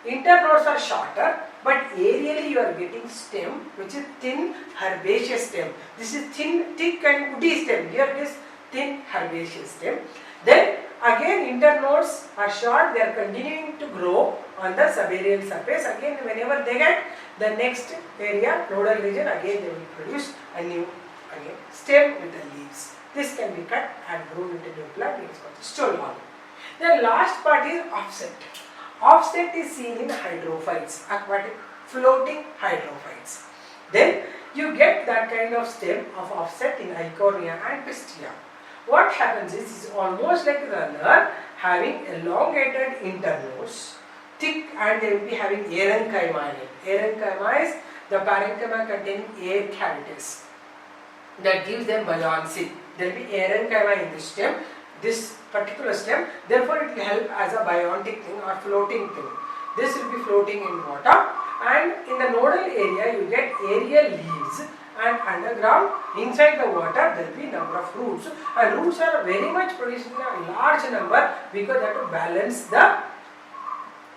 Internodes are shorter, but aerially you are getting stem which is thin herbaceous stem. This is thin, thick and woody stem. Here it is thin herbaceous stem. Then again internodes are short, they are continuing to grow on the subaerial surface. Again whenever they get the next area, nodal region, again they will produce a new stem with the leaves. This can be cut and grown into new plant. It is called stolon. The last part is offset. Offset is seen in hydrophytes, aquatic floating hydrophytes. Then you get that kind of stem of offset in Eichhornia and Pistia. What happens is, it's almost like a runner having elongated internodes, thick, and they will be having aerenchyma in it. Aerenchyma is the parenchyma containing air cavities that gives them buoyancy. There will be aerenchyma in this stem, this particular stem, therefore it will help as a biontic thing or floating thing. This will be floating in water, and in the nodal area you get aerial leaves, and underground inside the water there will be number of roots, and roots are very much producing a large number because they have to balance the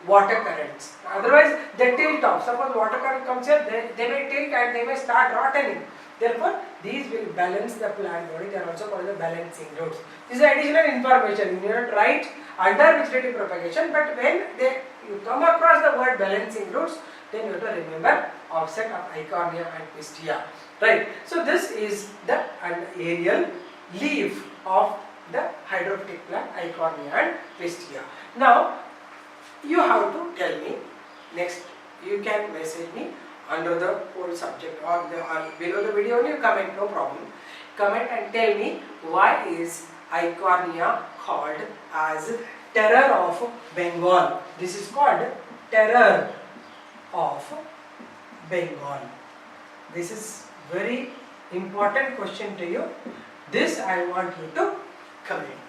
water currents. Otherwise they tilt off. Suppose water current comes here, they may tilt and they may start rotting. Therefore, these will balance the plant body. They are also called the balancing roots. This is additional information. You need to write under vegetative propagation, but when you come across the word balancing roots, then you have to remember offset of Eichhornia and Pistia. Right. So this is the aerial leaf of the hydrophytic plant Eichhornia and Pistia. Now you have to tell me next. You can message me under the whole subject or below the video only, you comment, no problem. Comment and tell me why is Eichhornia called as terror of Bengal. This is called terror of Bengal. This is very important question to you. This I want you to comment.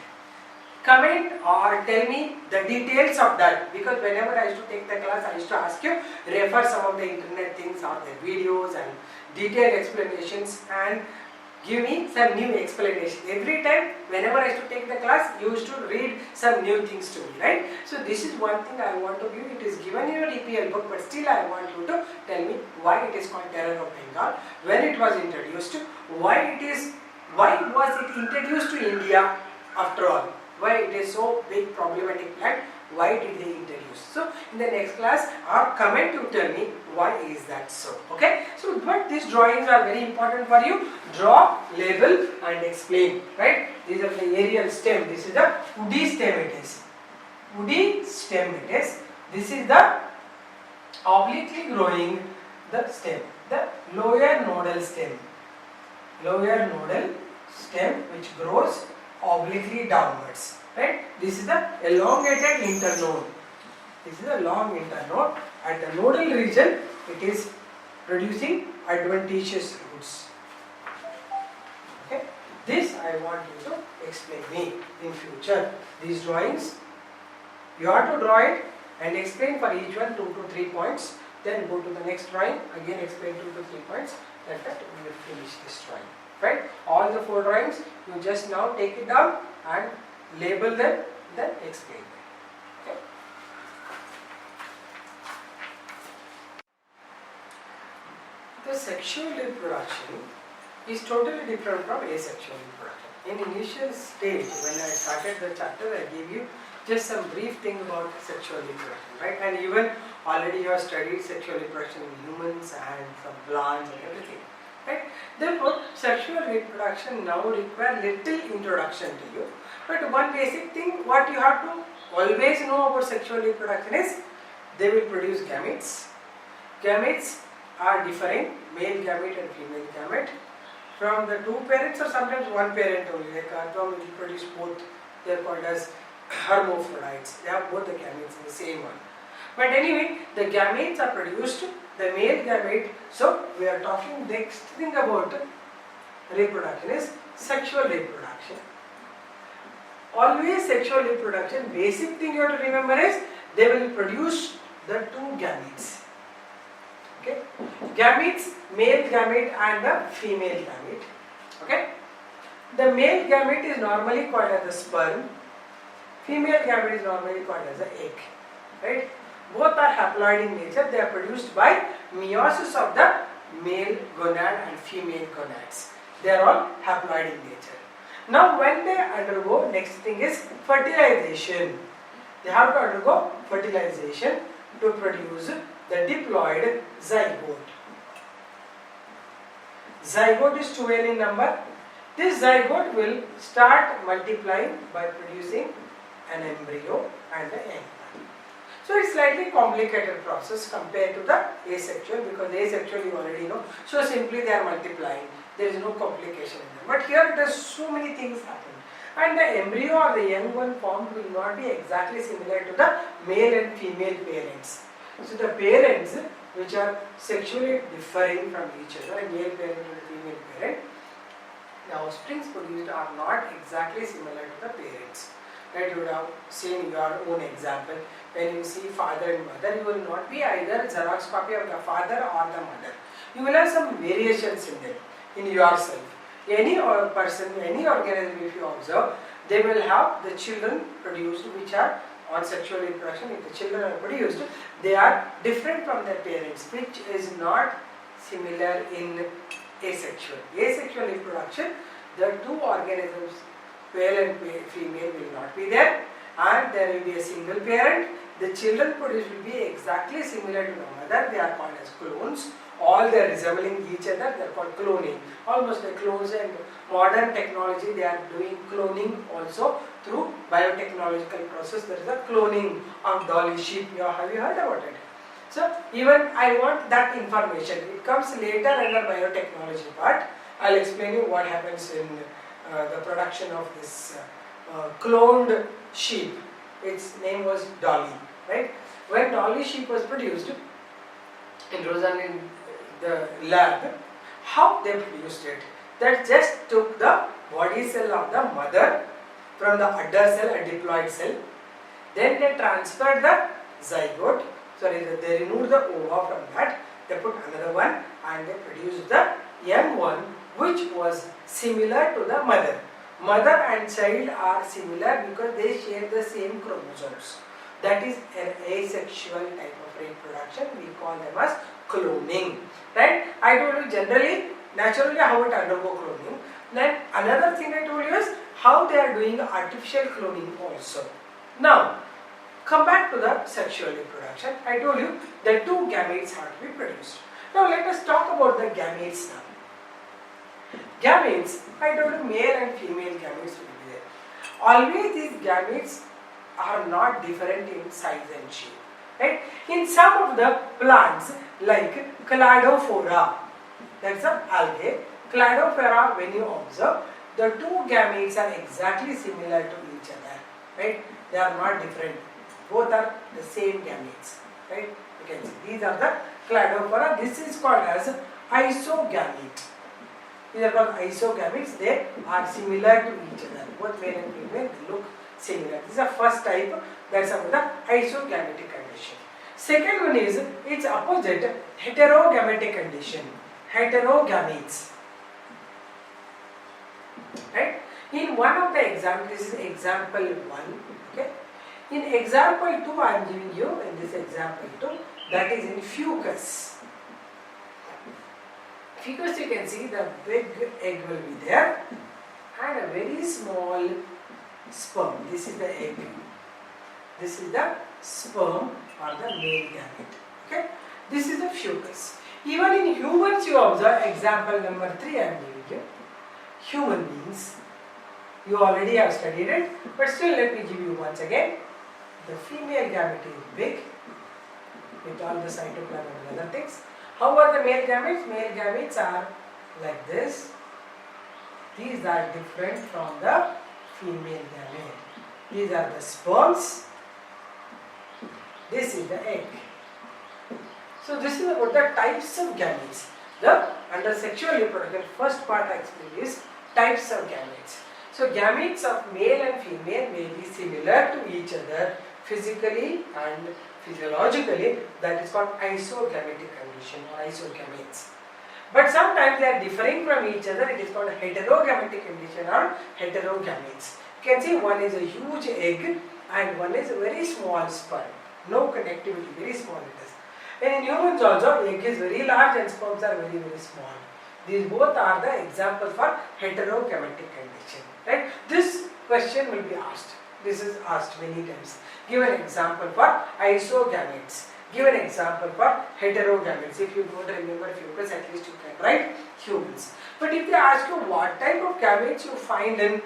Comment or tell me the details of that, because whenever I used to take the class, I used to ask you refer some of the internet things or the videos and detailed explanations and give me some new explanation. Every time whenever I used to take the class, you used to read some new things to me, right? So this is one thing I want to give. It is given in your DPL book, but still I want you to tell me why it is called terror of Bengal, when it was introduced, why was it introduced to India after all. Why it is so big problematic plant, why did they introduce? So in the next class or comment you tell me why is that so. Okay, so but these drawings are very important for you. Draw, label and explain, right? These are the aerial stem. This is the woody stem it is. Woody stem it is. This is the obliquely growing the stem, the lower nodal stem. Lower nodal stem which grows obliquely downwards, right? This is the elongated internode. This is a long internode. At the nodal region, it is producing adventitious roots. Okay, this I want you to explain me in future. These drawings, you have to draw it and explain for each one 2 to 3 points. Then go to the next drawing, again explain 2 to 3 points. Like that, we will finish this drawing. Right? All the 4 drawings, you just now take it down and label them, then explain them. Okay? The sexual reproduction is totally different from asexual reproduction. In initial stage, when I started the chapter, I gave you just some brief thing about sexual reproduction, right? And even already you have studied sexual reproduction in humans and some plants and everything, right? Therefore, sexual reproduction now requires little introduction to you. But one basic thing what you have to always know about sexual reproduction is they will produce gametes. Gametes are differing, male gamete and female gamete, from the two parents or sometimes one parent only. Like earthworm will produce both. They are called as hermaphrodites. They have both the gametes in the same one. But anyway, the gametes are produced, the male gamete. So we are talking next thing about reproduction is sexual reproduction. Always sexual reproduction, basic thing you have to remember is they will produce the two gametes. Okay, gametes, male gamete and the female gamete. Okay, the male gamete is normally called as the sperm. Female gamete is normally called as the egg. Right? Both are haploid in nature. They are produced by meiosis of the male gonad and female gonads. They are all haploid in nature. Now, when they undergo, next thing is fertilization. They have to undergo fertilization to produce the diploid zygote. Zygote is 12 in number. This zygote will start multiplying by producing an embryo and the egg. So it's slightly complicated process compared to the asexual, because asexual you already know. So simply they are multiplying. There is no complication in them. But here it has so many things happen. And the embryo or the young one formed will not be exactly similar to the male and female parents. So the parents which are sexually differing from each other, a male parent and a female parent, the offsprings produced are not exactly similar to the parents. Right? You would have seen your own example. When you see father and mother, you will not be either Xerox copy of the father or the mother. You will have some variations in them, in yourself. Any person, any organism, if you observe, they will have the children produced which are on sexual reproduction. If the children are produced, they are different from their parents, which is not similar in asexual. Asexual reproduction, the two organisms, male and female, will not be there, and there will be a single parent. The children produced will be exactly similar to the mother. They are called as clones. All they are resembling each other. They are called cloning. Almost like clones, and modern technology they are doing cloning also through biotechnological process. There is a cloning of dolly sheep. Have you heard about it? So even I want that information. It comes later under biotechnology part. I'll explain you what happens in the production of this cloned sheep. Its name was Dolly, right? When Dolly sheep was produced in the lab, how they produced it? That just took the body cell of the mother from the udder cell, a diploid cell. Then they transferred the zygote. They removed the ova from that. They put another one and they produced the young one, which was similar to the mother. Mother and child are similar because they share the same chromosomes. That is an asexual type of reproduction. We call them as cloning. Right? I told you generally, naturally how it undergo cloning. Then another thing I told you is how they are doing artificial cloning also. Now, come back to the sexual reproduction. I told you the two gametes have to be produced. Now let us talk about the gametes now. Gametes, I told you male and female gametes will be there. Always these gametes are not different in size and shape. Right? In some of the plants like Cladophora, that's an algae. Cladophora, when you observe, the two gametes are exactly similar to each other. Right? They are not different. Both are the same gametes. Right? You can see these are the Cladophora. This is called as isogamete. These are called isogametes. They are similar to each other. Both male and female look similar. This is the first type. That's about the isogametic condition. Second one is its opposite, heterogametic condition. Heterogametes. Right? In one of the examples, this is example 1. Okay? In example 2, I am giving you in this example 2, that is in fucus. Fucus, you can see the big egg will be there and a very small sperm. This is the egg. This is the sperm or the male gamete. Okay? This is the fucus. Even in humans you observe, example number 3 I am giving you. Human beings. You already have studied it, but still let me give you once again. The female gamete is big with all the cytoplasm and other things. How are the male gametes? Male gametes are like this. These are different from the female gamete. These are the sperms. This is the egg. So this is about the types of gametes. Under sexual reproduction, first part I explained is types of gametes. So gametes of male and female may be similar to each other physically and physiologically. That is called isogamitic condition or isogametes. But sometimes they are differing from each other. It is called heterogamitic condition or heterogametes. You can see one is a huge egg and one is a very small sperm. No connectivity, very small it is. And in humans also, egg is very large and sperms are very, very small. These both are the examples for heterogamitic condition. Right? This question will be asked. This is asked many times. Give an example for isogametes. Give an example for heterogametes. If you don't remember fucus, at least you can write humans. But if they ask you what type of gametes you find in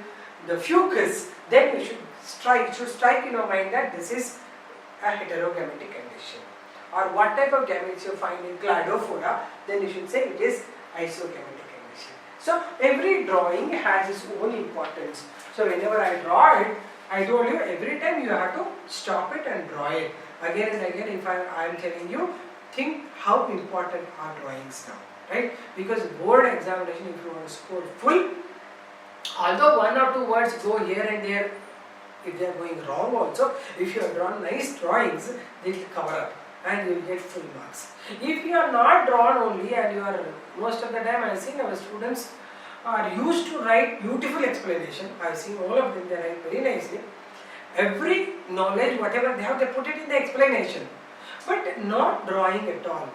the fucus, then you should strike in your mind that this is a heterogamitic condition. Or what type of gametes you find in cladophora, then you should say it is isogamitic condition. So every drawing has its own importance. So whenever I draw it, I told you every time you have to stop it and draw it. Again and again, if I am telling you, think how important are drawings now, right? Because board examination, if you want to score full, although one or two words go here and there, if they are going wrong also, if you have drawn nice drawings, they will cover up and you will get full marks. If you are not drawn only and you are, most of the time I have seen our students are used to write beautiful explanation. I have seen all of them, they write very nicely. Every knowledge, whatever they have, they put it in the explanation, but not drawing at all.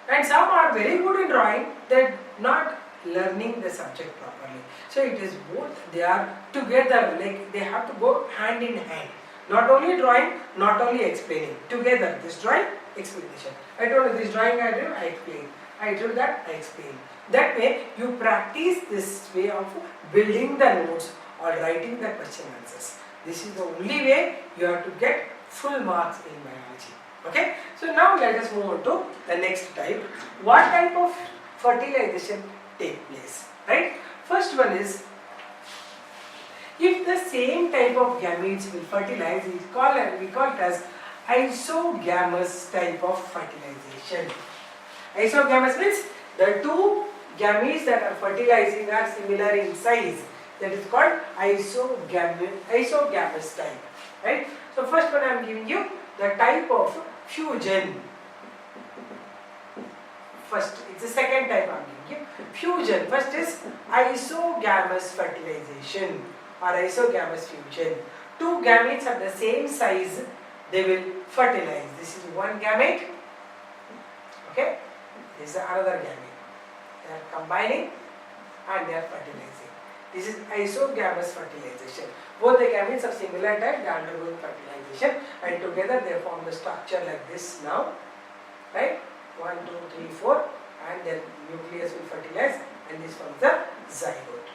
And some are very good in drawing, they are not learning the subject properly. So it is both, they are together, like they have to go hand in hand. Not only drawing, not only explaining. Together, this drawing, explanation. I told you this drawing I did, I explained. I told that, I explained. That way, you practice this way of building the notes or writing the question answers. This is the only way you have to get full marks in biology. Okay? So now let us move on to the next type. What type of fertilization takes place? Right? First one is, if the same type of gametes will fertilize, we call it as isogamous type of fertilization. Isogamous means the two gametes that are fertilizing are similar in size. That is called isogamous type. Right? So first one I am giving you the type of fusion. First, it's the second type I am giving you. Fusion. First is isogamous fertilization or isogamous fusion. Two gametes are the same size, they will fertilize. This is one gamete. Okay? This is another gamete. They are combining and they are fertilizing. This is isogamous fertilization. Both the gametes of similar type, they are undergoing fertilization and together they form the structure like this now. Right? 1, 2, 3, 4 and then nucleus will fertilize and this forms the zygote.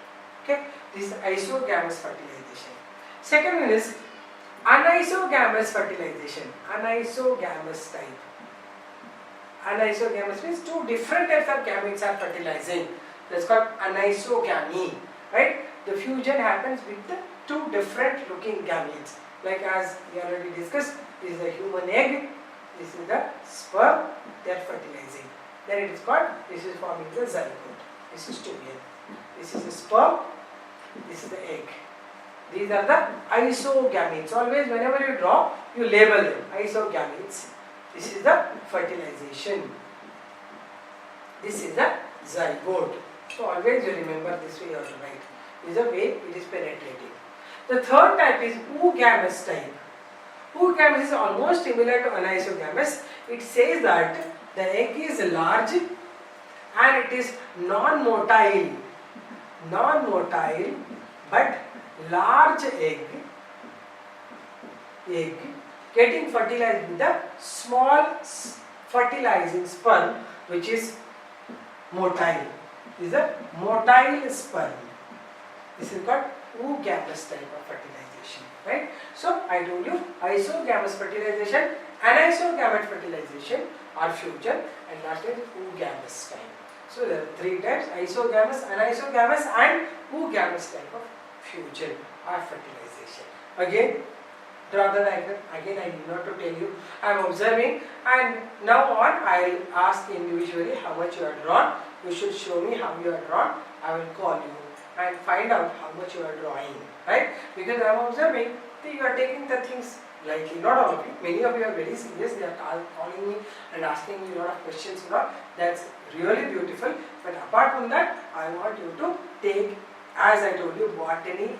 Okay? This is isogamous fertilization. Second one is anisogamous fertilization. Anisogamous type. Anisogamous means two different types of gametes are fertilizing. That's called anisogamy. Right? The fusion happens with the two different looking gametes. Like as we already discussed, this is the human egg, this is the sperm, they are fertilizing. Then it is called, this is forming the zygote. This is 2n. This is the sperm, this is the egg. These are the isogametes. Always whenever you draw, you label them. Isogametes. This is the fertilization. This is the zygote. So always you remember this way you have to write. This is the way it is penetrating. The third type is oogamous type. Oogamous is almost similar to anisogamous. It says that the egg is large and it is non-motile. Non-motile but large egg getting fertilized with the small fertilizing sperm, which is motile. This is a motile sperm. This is called oogamous type of fertilization, right? So I told you isogamous fertilization, anisogamous fertilization or fusion, and last is oogamous type. So there are three types: isogamous, anisogamous and oogamous type of fusion or fertilization. Again, draw the diagram. Again, I need not to tell you. I am observing, and now on I will ask individually how much you are drawn. You should show me how you are drawn. I will call you and find out how much you are drawing, right? Because I am observing that you are taking the things lightly. Not all of you. Many of you are very serious. They are calling me and asking me a lot of questions. That's really beautiful. But apart from that, I want you to take, as I told you, botany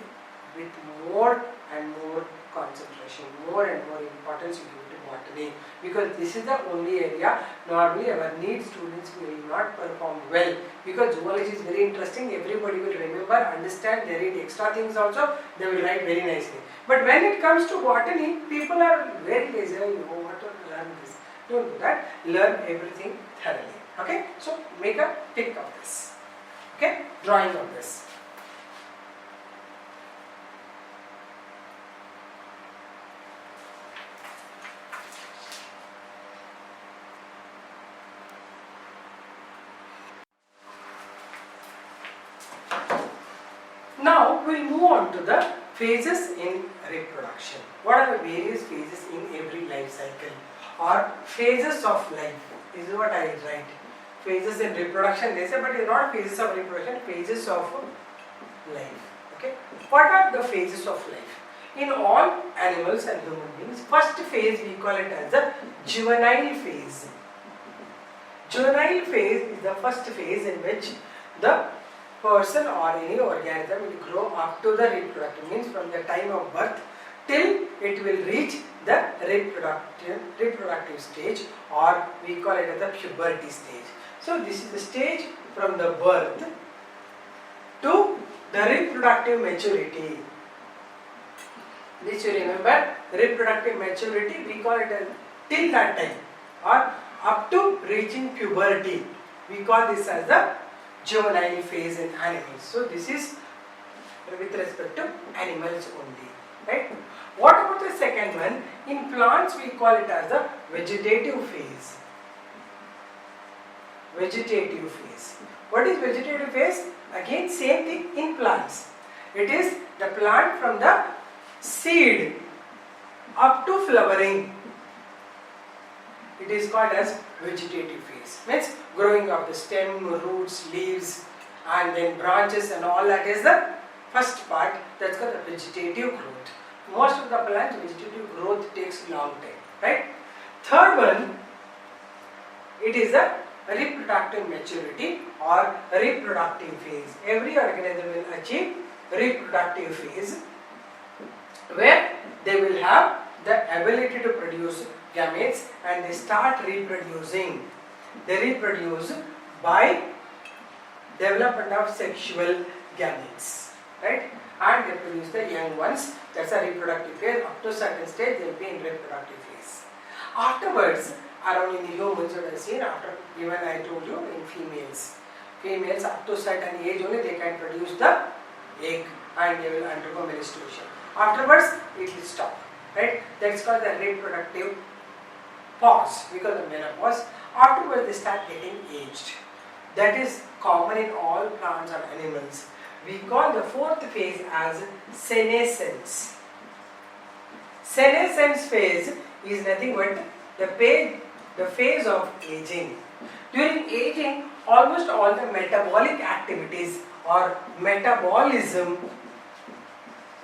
with more and more concentration, more and more importance you give to botany, because this is the only area normally our NEET students will not perform well, because zoology is very interesting, everybody will remember, understand, they read extra things also, they will write very nicely. But when it comes to botany, people are very lazy, oh, what to learn this. Don't do that, learn everything thoroughly. Okay, so make a pic of this, okay, drawing of this. Now we will move on to the phases in reproduction. What are the various phases in every life cycle, or phases of life? This is what I write. Phases in reproduction they say, but it is not phases of reproduction, phases of life. Okay. What are the phases of life? In all animals and human beings, first phase we call it as the juvenile phase. Juvenile phase is the first phase in which the person or any organism will grow up to the reproductive, means from the time of birth till it will reach the reproductive stage, or we call it as the puberty stage. So this is the stage from the birth to the reproductive maturity. This you remember, reproductive maturity we call it as till that time, or up to reaching puberty. We call this as the juvenile phase in animals. So this is with respect to animals only, right? What about the second one? In plants we call it as the vegetative phase. Vegetative phase. What is vegetative phase? Again same thing in plants. It is the plant from the seed up to flowering. It is called as vegetative phase. Means growing of the stem, roots, leaves, and then branches and all that is the first part. That's called the vegetative growth. Most of the plants, vegetative growth takes long time, right? Third one, it is the reproductive maturity or reproductive phase. Every organism will achieve reproductive phase where they will have the ability to produce gametes and they start reproducing. They reproduce by development of sexual gametes, right? And they produce the young ones. That's a reproductive phase. Up to a certain stage, they will be in reproductive phase. Afterwards, around in the humans, you have seen after, even I told you, in females. Females up to a certain age only they can produce the egg and they will undergo menstruation. Afterwards, it will stop, right? That's called the reproductive pause, because of menopause. Afterwards, they start getting aged. That is common in all plants or animals. We call the fourth phase as senescence. Senescence phase is nothing but the phase of aging. During aging, almost all the metabolic activities or metabolism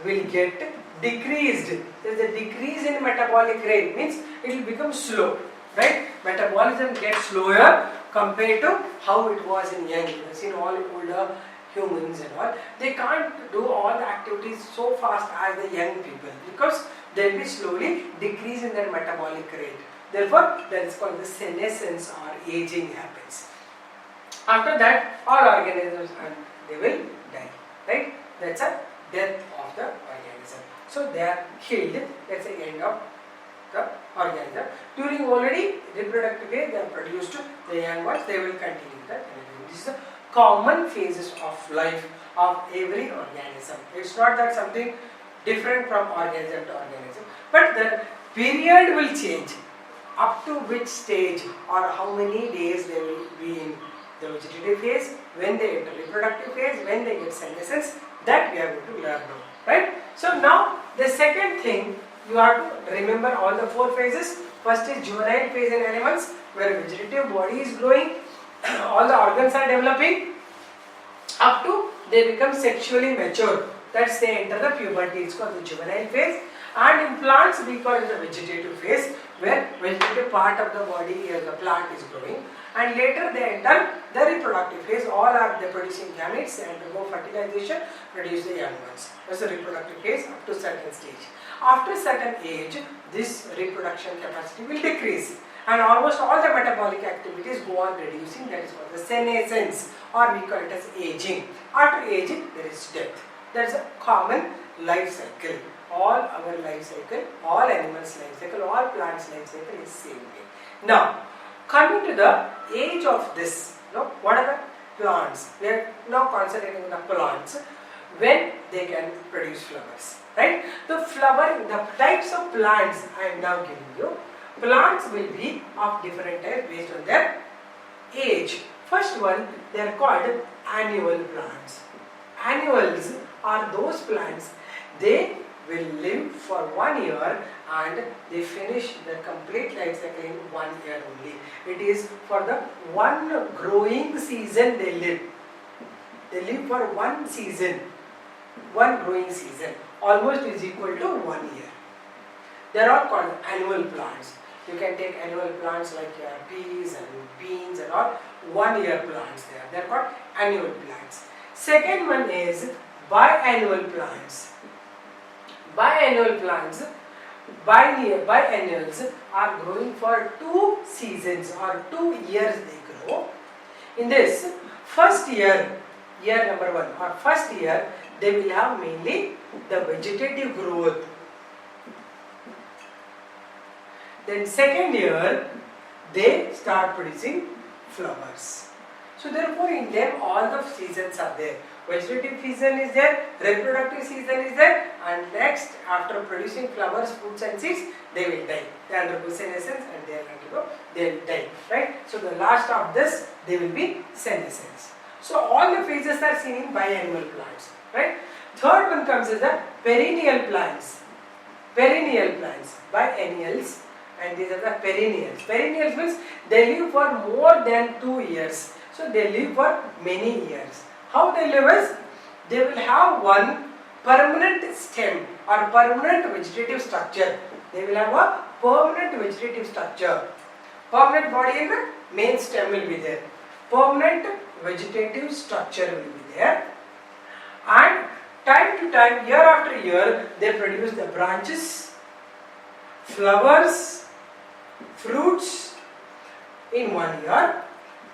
will get decreased. There is a decrease in metabolic rate, means it will become slow, right? Metabolism gets slower compared to how it was in young. You have seen all older humans and all, they can't do all the activities so fast as the young people because they will be slowly decrease in their metabolic rate. Therefore, that is called the senescence or aging happens. After that, all organisms they will die, right? That's a death of the organism. So they are killed. That's the end of the organism. During already reproductive phase, they have produced the young ones, they will continue that. This is the common phases of life of every organism. It's not that something different from organism to organism, but the period will change. Up to which stage or how many days they will be in the vegetative phase, when they enter reproductive phase, when they get senescence, that we are going to learn now, right? So now the second thing, you have to remember all the 4 phases. First is juvenile phase in animals, where vegetative body is growing, all the organs are developing, up to they become sexually mature. That's they enter the puberty. It's called the juvenile phase. And in plants we call it the vegetative phase, where vegetative part of the body the plant is growing, and later they enter the reproductive phase. All are they producing gametes, they undergo fertilization, produce the young ones. That's the reproductive phase up to certain stage. After certain age, this reproduction capacity will decrease, and almost all the metabolic activities go on reducing. That is called the senescence, or we call it as aging. After aging, there is death. That is a common life cycle. All our life cycle, all animals' life cycle, all plants' life cycle is same way. Now, coming to the age of this, what are the plants? We are now concentrating on the plants when they can produce flowers, right? The flowering, the types of plants I am now giving you. Plants will be of different types based on their age. First one, they are called annual plants. Annuals are those plants, they will live for 1 year and they finish the complete life cycle in 1 year only. It is for the one growing season they live. They live for one season, one growing season, almost is equal to 1 year. They are all called annual plants. You can take annual plants like peas and beans and all, 1 year plants there. They are called annual plants. Second one is biannual plants. Biannual plants, biennials are growing for 2 seasons or 2 years they grow. In this first year, year number 1 or first year, they will have mainly the vegetative growth. Then second year, they start producing flowers. So therefore in them all the seasons are there. Vegetative season is there, reproductive season is there, and next after producing flowers, fruits and seeds, they will die. They undergo senescence and they will die, right? So the last of this, they will be senescence. So all the phases are seen in biannual plants, right? Third one comes as the perennial plants. Perennial plants, biennials, and these are the perennials. Perennials means they live for more than 2 years. So they live for many years. How they live is, they will have one permanent stem or permanent vegetative structure. They will have a permanent vegetative structure. Permanent body in the main stem will be there. Permanent vegetative structure will be there. And time to time, year after year, they produce the branches, flowers, fruits in 1 year.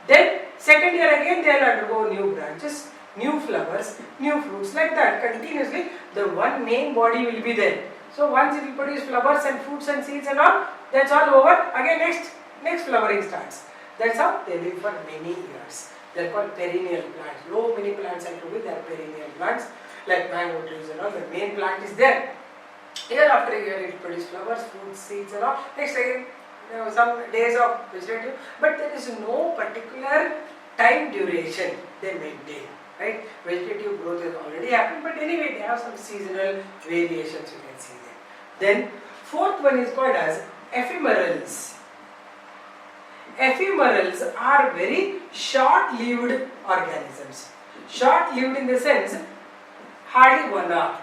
Then second year again they will undergo new branches, new flowers, new fruits, like that continuously. The one main body will be there. So once it will produce flowers and fruits and seeds and all, that's all over. Again next flowering starts. That's how they live for many years. They are called perennial plants. No many plants are to be, they are perennial plants like mango trees and all. The main plant is there. Year after year it produces flowers, fruits, seeds and all. Next again some days of vegetative, but there is no particular time duration they maintain, right? Vegetative growth has already happened, but anyway they have some seasonal variations you can see there. Then fourth one is called as ephemerals. Ephemerals are very short-lived organisms. Short-lived in the sense, hardly 1 hour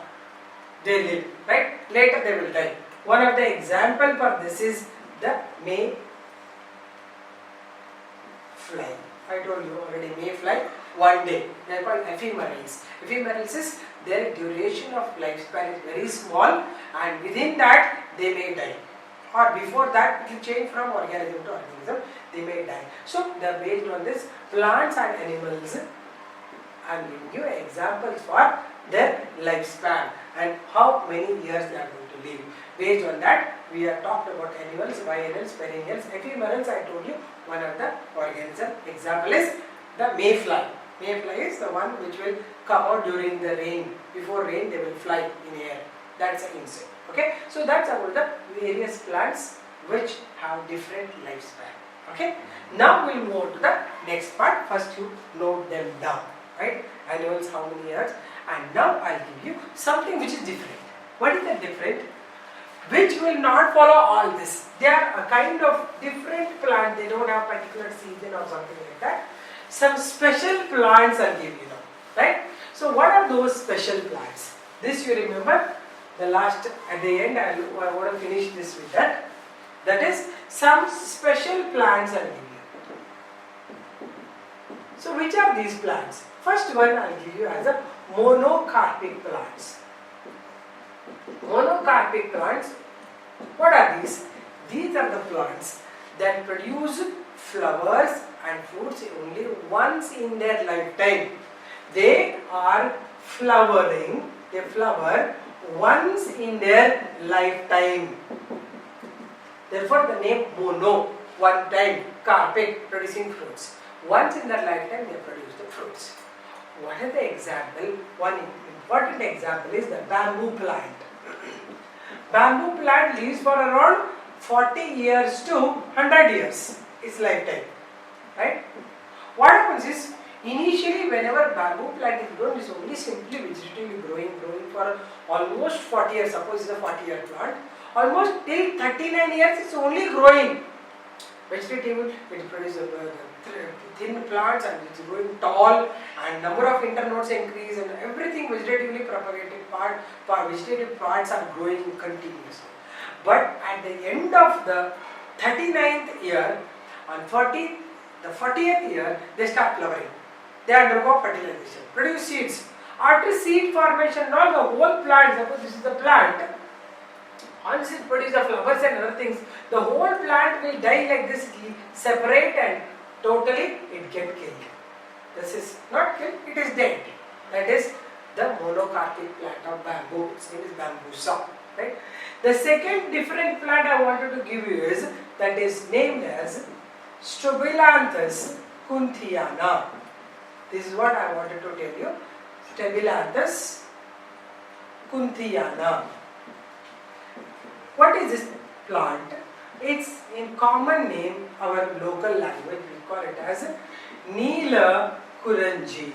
they live, right? Later they will die. One of the example for this is the mayfly. I told you already, mayfly, 1 day. They are called ephemerals. Ephemerals is their duration of lifespan is very small, and within that they may die. Or before that it will change from organism to organism, they may die. So they are based on this. Plants and animals, I am giving you examples for their lifespan and how many years they are going to to live. Based on that, we have talked about annuals, biennials, perennials, ephemerals. I told you one of the organism. Example is the mayfly. Mayfly is the one which will come out during the rain. Before rain, they will fly in air. That's an insect. Okay, so that's about the various plants which have different lifespan. Okay, now we'll move to the next part. First, you note them down. Right, annuals, how many years, and now I'll give you something which is different. What is the different? Which will not follow all this. They are a kind of different plant. They don't have particular season or something like that. Some special plants I'll give you now. Right? So what are those special plants? This you remember. The last at the end I want to finish this with that. That is some special plants I'll give you. So which are these plants? First one I'll give you as a monocarpic plants. Monocarpic plants, what are these? These are the plants that produce flowers and fruits only once in their lifetime. They are flowering, they flower once in their lifetime. Therefore the name mono, one time, carpic, producing fruits. Once in their lifetime they produce the fruits. What is the example? One important example is the bamboo plant. Bamboo plant lives for around 40 years to 100 years, its lifetime. Right? What happens is, initially whenever bamboo plant is grown, it is only simply vegetatively growing for almost 40 years. Suppose it is a 40-year plant. Almost till 39 years it is only growing. Vegetative, it produces thin plants and it is growing tall, and number of internodes increase, and everything vegetatively propagated vegetative parts are growing continuously. But at the end of the 39th year, on the 40th year, they start flowering. They undergo fertilization, produce seeds. After seed formation, now the whole plant, suppose this is the plant, once it produces the flowers and other things, the whole plant will die like this, separate and totally it get killed. This is not killed, it is dead. That is the monocarpic plant of bamboo. Its name is bambusa. Right? The second different plant I wanted to give you is that is named as Strobilanthus kunthiana. This is what I wanted to tell you. Strobilanthus kunthiana. What is this plant? It's in common name, our local language, we call it as Neelakurunji.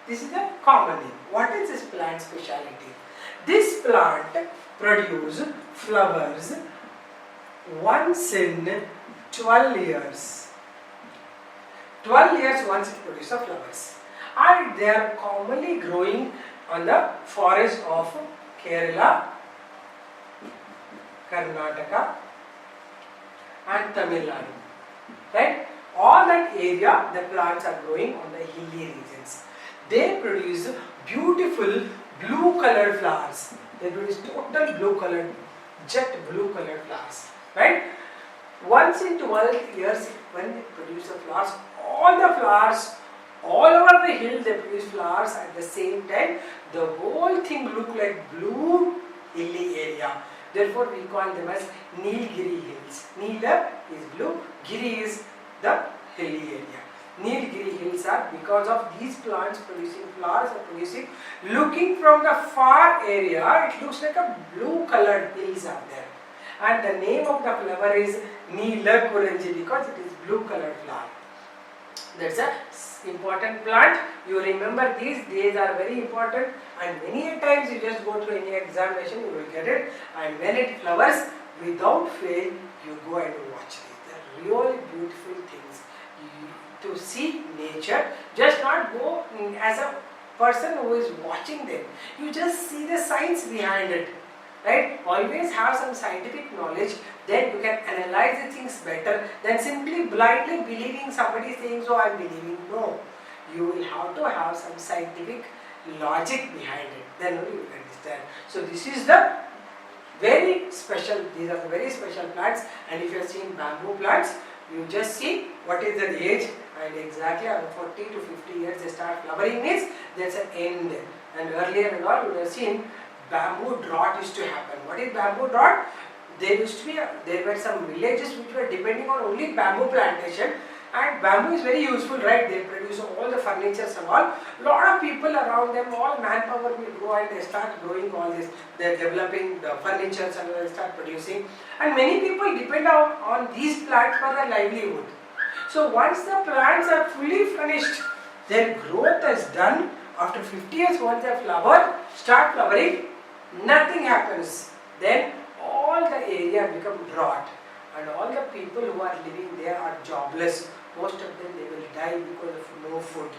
This is the common name. What is this plant speciality? This plant produces flowers once in 12 years. 12 years once it produces flowers. And they are commonly growing on the forest of Kerala, Karnataka and Tamil Nadu. Right? All that area the plants are growing on the hilly regions. They produce beautiful blue colored flowers. They produce total blue colored, jet blue colored flowers. Right? Once in 12 years when they produce the flowers, all over the hill they produce flowers at the same time. The whole thing look like blue hilly area. Therefore we call them as Neelgiri hills. Neela is blue, Giri is the hilly area. Neelgiri hills are because of these plants producing flowers are producing. Looking from the far area, it looks like a blue colored hills are there. And the name of the flower is Neelakurunji because it is blue colored flower. That's a important plant. You remember these are very important, and many a times you just go through any examination, you will get it. And when it flowers, without fail, you go and watch it. They are really beautiful things. To see nature, just not go as a person who is watching them. You just see the science behind it. Right? Always have some scientific knowledge, then you can analyze the things better than simply blindly believing somebody saying, so I am believing. No. You will have to have some scientific logic behind it. Then only you will understand. So this is the very special, these are the very special plants, and if you have seen bamboo plants, You just see what is the age, and exactly around 40 to 50 years they start flowering means there's an end. And earlier and all you would have seen bamboo drought used to happen. What is bamboo drought? There were some villages which were depending on only bamboo plantation, and bamboo is very useful, right? They produce all the furnitures and all. Lot of people around them, all manpower will go and they start growing all this. They are developing the furnitures and they start producing. And many people depend on these plants for their livelihood. So once the plants are fully finished, their growth is done. After 50 years, once they start flowering, nothing happens. Then all the area become drought, and all the people who are living there are jobless. Most of them they will die because of no food.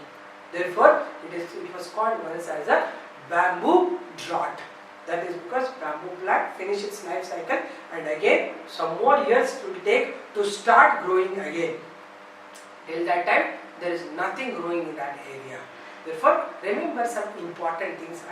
Therefore, it was called once as a bamboo drought. That is because bamboo plant finish its life cycle, and again some more years it will take to start growing again. Till that time, there is nothing growing in that area. Therefore, remember some important things.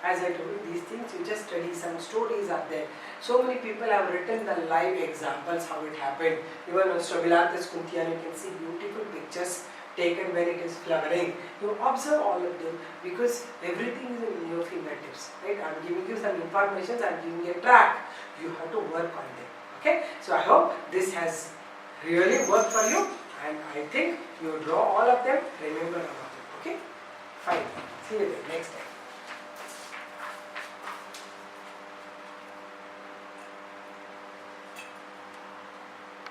As I told you, these things you just study, some stories are there. So many people have written the live examples how it happened. Even on Strobilanthes kuntiana, you can see beautiful pictures taken when it is flowering. You observe all of them because everything is in your fingertips. Right? I am giving you some information, I am giving you a track. You have to work on them. Okay? So I hope this has really worked for you, and I think you draw all of them, remember all of them. Okay? Fine. See you there next time.